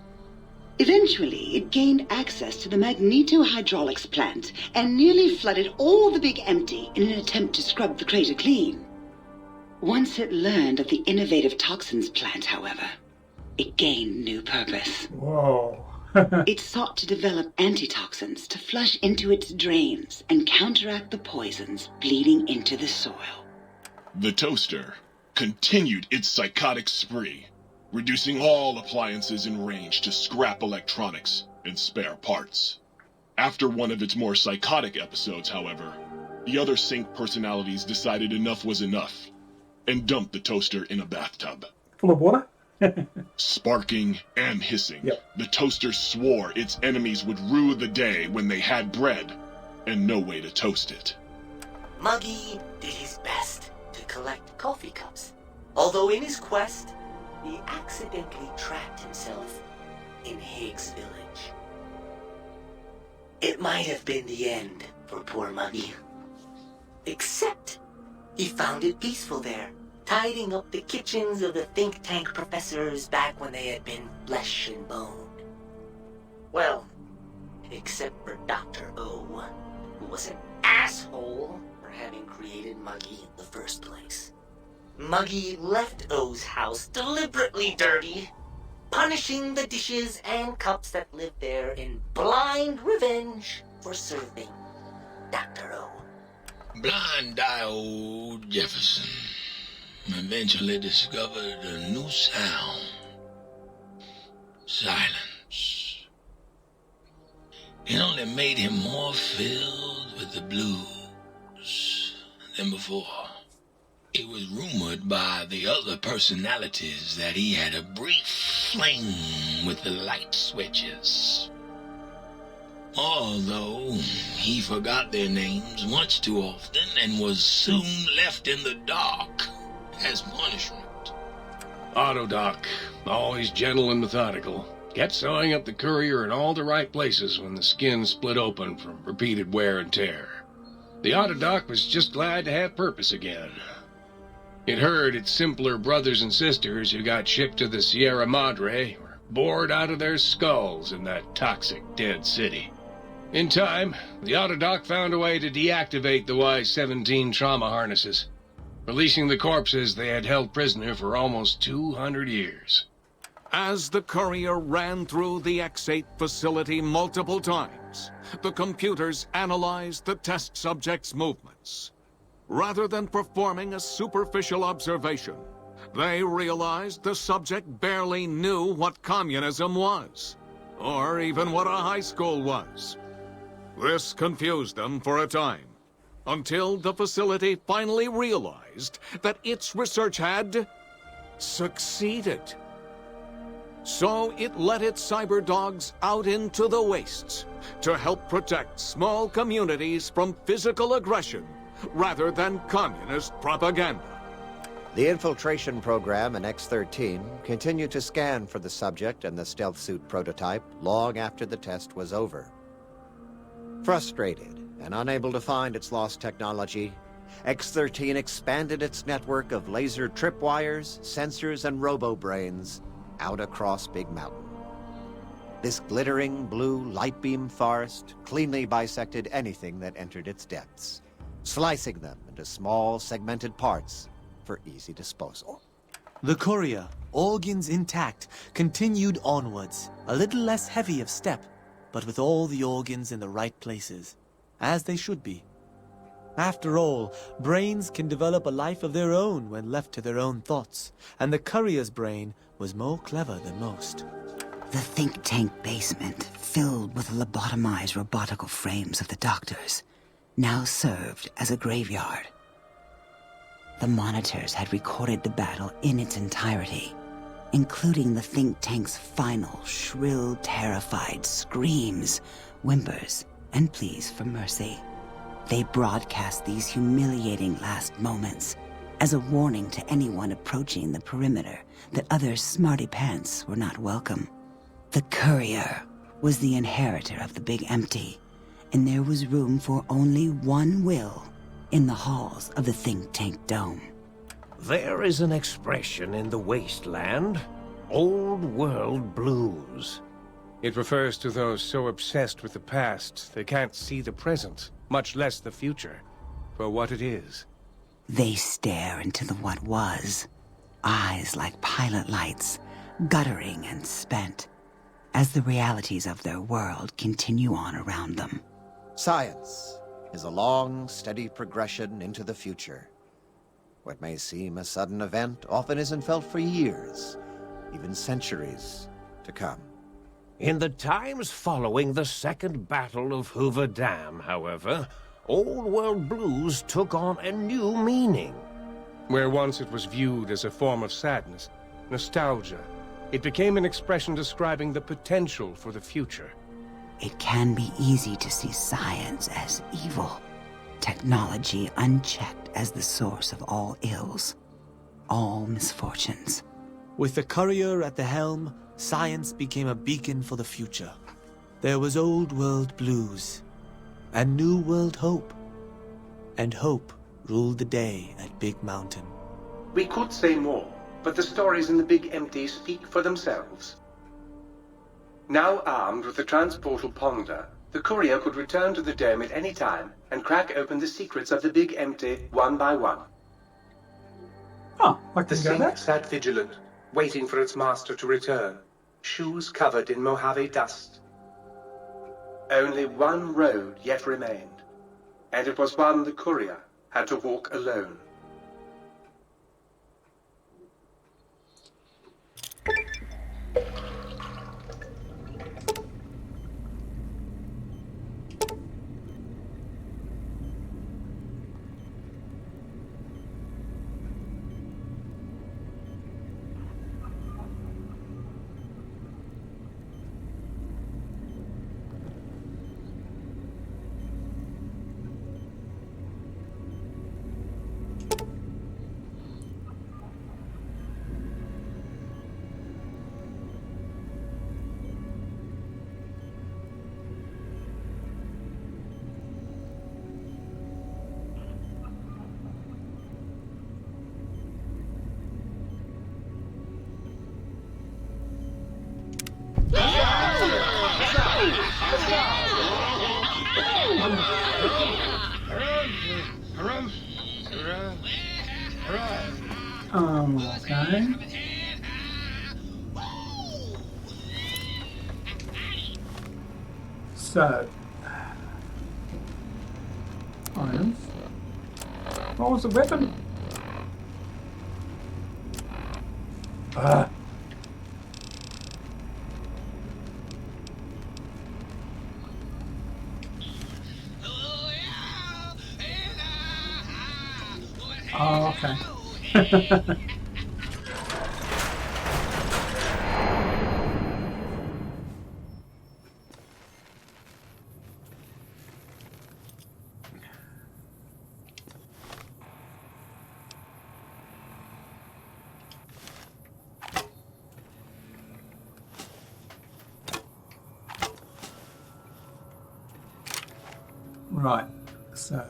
Eventually, it gained access to the magneto-hydraulics plant and nearly flooded all the big empty in an attempt to scrub the crater clean. Once it learned of the innovative toxins plant, however, it gained new purpose. Whoa. It sought to develop antitoxins to flush into its drains and counteract the poisons bleeding into the soil. The toaster continued its psychotic spree, reducing all appliances in range to scrap electronics and spare parts. After one of its more psychotic episodes, however, the other sink personalities decided enough was enough and dumped the toaster in a bathtub. Full of water? Sparking and hissing, Yep. The toaster swore its enemies would rue the day when they had bread and no way to toast it. Muggy did his best to collect coffee cups, although in his quest, he accidentally trapped himself in Higgs Village. It might have been the end for poor Muggy. Except he found it peaceful there, tidying up the kitchens of the think tank professors back when they had been flesh and bone. Well, except for Dr. O, who was an asshole for having created Muggy in the first place. Muggy left O's house deliberately dirty, punishing the dishes and cups that lived there in blind revenge for serving Dr. O. Blind-eye old Jefferson eventually discovered a new sound. Silence. It only made him more filled with the blues than before. It was rumored by the other personalities that he had a brief fling with the light switches. Although he forgot their names much too often and was soon left in the dark as punishment. Autodoc, always gentle and methodical, kept sewing up the courier in all the right places when the skin split open from repeated wear and tear. The Autodoc was just glad to have purpose again. It heard its simpler brothers and sisters who got shipped to the Sierra Madre were bored out of their skulls in that toxic dead city. In time, the Autodoc found a way to deactivate the Y-17 trauma harnesses, releasing the corpses they had held prisoner for almost 200 years. As the courier ran through the X-8 facility multiple times, the computers analyzed the test subject's movements. Rather than performing a superficial observation, they realized the subject barely knew what communism was, or even what a high school was. This confused them for a time, until the facility finally realized that its research had succeeded. So it let its cyber dogs out into the wastes to help protect small communities from physical aggression rather than communist propaganda. The infiltration program in X-13 continued to scan for the subject and the stealth suit prototype long after the test was over. Frustrated and unable to find its lost technology, X-13 expanded its network of laser tripwires, sensors, and robo-brains out across Big Mountain. This glittering blue light beam forest cleanly bisected anything that entered its depths, slicing them into small segmented parts for easy disposal. The courier, organs intact, continued onwards, a little less heavy of step, but with all the organs in the right places, as they should be. After all, brains can develop a life of their own when left to their own thoughts, and the courier's brain was more clever than most. The think tank basement, filled with the lobotomized robotical frames of the doctors, now served as a graveyard. The monitors had recorded the battle in its entirety, including the think tank's final, shrill, terrified screams, whimpers, and pleas for mercy. They broadcast these humiliating last moments as a warning to anyone approaching the perimeter that other smarty pants were not welcome. The courier was the inheritor of the Big Empty, and there was room for only one will in the halls of the think tank dome. There is an expression in the wasteland, old world blues. It refers to those so obsessed with the past they can't see the present, much less the future, for what it is. They stare into the what was, eyes like pilot lights, guttering and spent, as the realities of their world continue on around them. Science is a long, steady progression into the future. What may seem a sudden event often isn't felt for years, even centuries to come. In the times following the Second Battle of Hoover Dam, however, Old World Blues took on a new meaning. Where once it was viewed as a form of sadness, nostalgia, it became an expression describing the potential for the future. It can be easy to see science as evil, technology unchecked as the source of all ills, all misfortunes. With the courier at the helm, science became a beacon for the future. There was old world blues, and new world hope. And hope ruled the day at Big Mountain. We could say more, but the stories in the Big Empty speak for themselves. Now armed with the transportal Ponder, the courier could return to the dome at any time and crack open the secrets of the Big Empty one by one. Oh, The Sync sat vigilant, waiting for its master to return, shoes covered in Mojave dust. Only one road yet remained, and it was one the courier had to walk alone. Okay. So, items. What was the weapon? Oh, okay. Right, so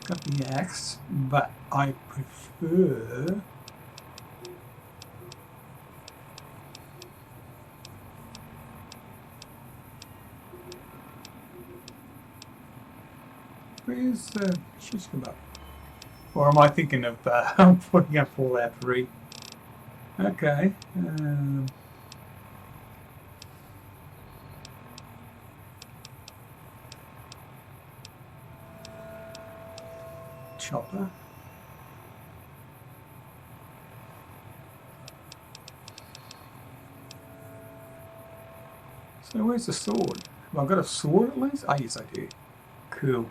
Got the axe, but I prefer where's the shish kebab? Or am I thinking of putting up Fallout 3? Okay. Chopper. So where's the sword? Have I got a sword at least? Oh yes I do. Cool.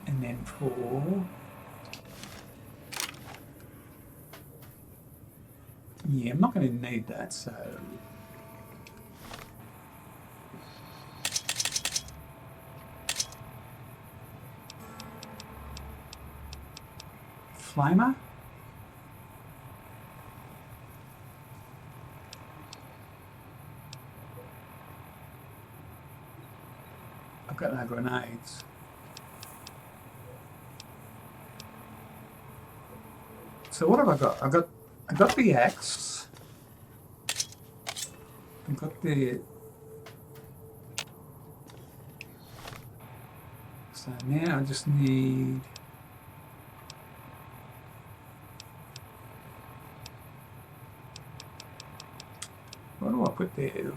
And then for yeah, I'm not going to need that, so flamer. I've got no grenades. So what have I got? I got the axe. I've got the. So now I just need. What do I put there?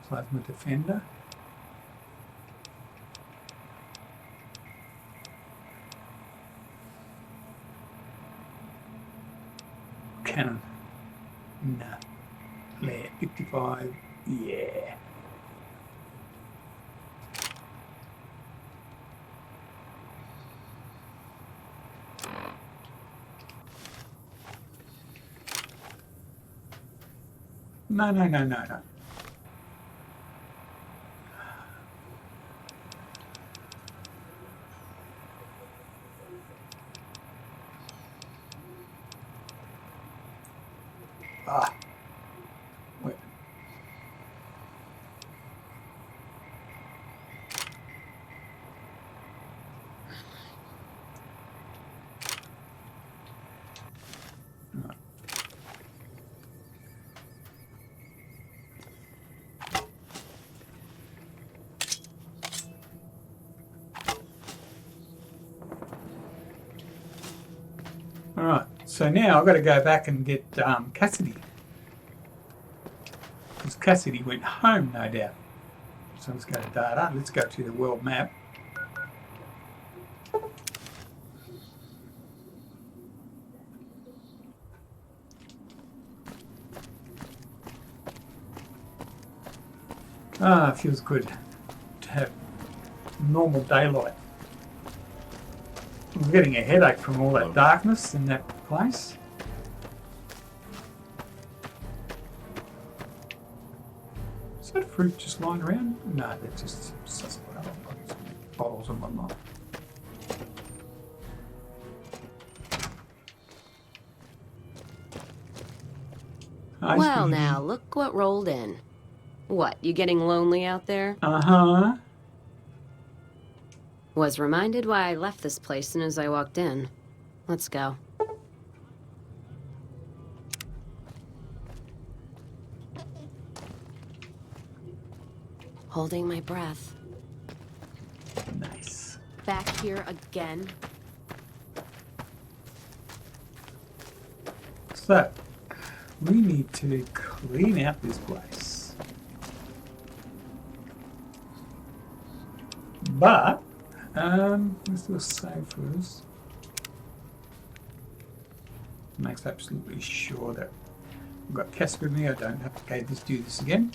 Plasma defender. Cannon. No. Layer 55. Yeah. No. Ah. Wait. Right. Alright, so now I've got to go back and get Cassidy. Because Cassidy went home, no doubt. So let's go to data, let's go to the world map. Ah, it feels good to have normal daylight. I'm getting a headache from all that darkness in that place. Is that fruit just lying around? No, that's just bottles and whatnot. Well, now, look what rolled in. What, you getting lonely out there? Uh-huh. Was reminded why I left this place soon as I walked in. Let's go. Holding my breath. Nice. Back here again. So, we need to clean out this place. But, let's do a save first. Makes absolutely sure that I've got Cass with me, I don't have to do this again.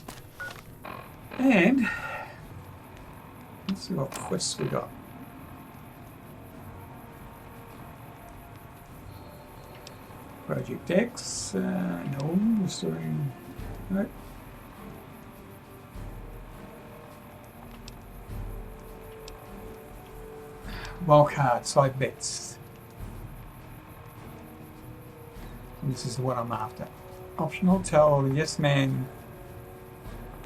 And, let's see what quests we got. Project X, no, restoring, no. Wildcard, side bets. This is what I'm after. Optional, tell the yes man.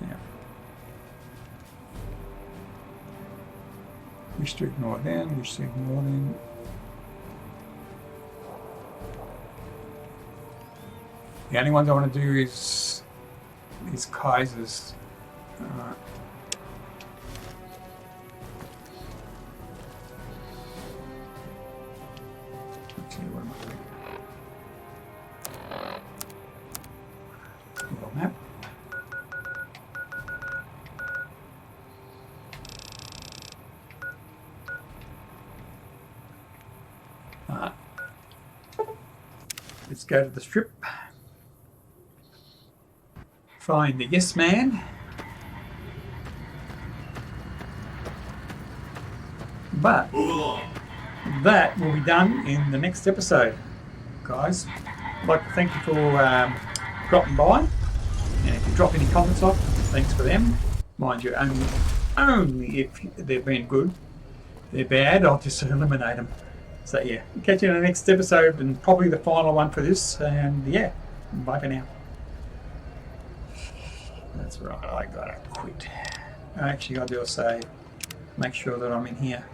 Yeah. Wish to ignore them, wish to ignore them. The only ones I want to do is Kaisers. Actually, what am I doing? Google map. Let's go to the strip. Find the yes man. But that will be done in the next episode, guys. I'd like to thank you for dropping by. And if you drop any comments off, thanks for them. Mind you, only if they've been good. If they're bad, I'll just eliminate them. So yeah, catch you in the next episode and probably the final one for this. And yeah, bye for now. That's right, I gotta quit. Actually, I'll do a save. Make sure that I'm in here.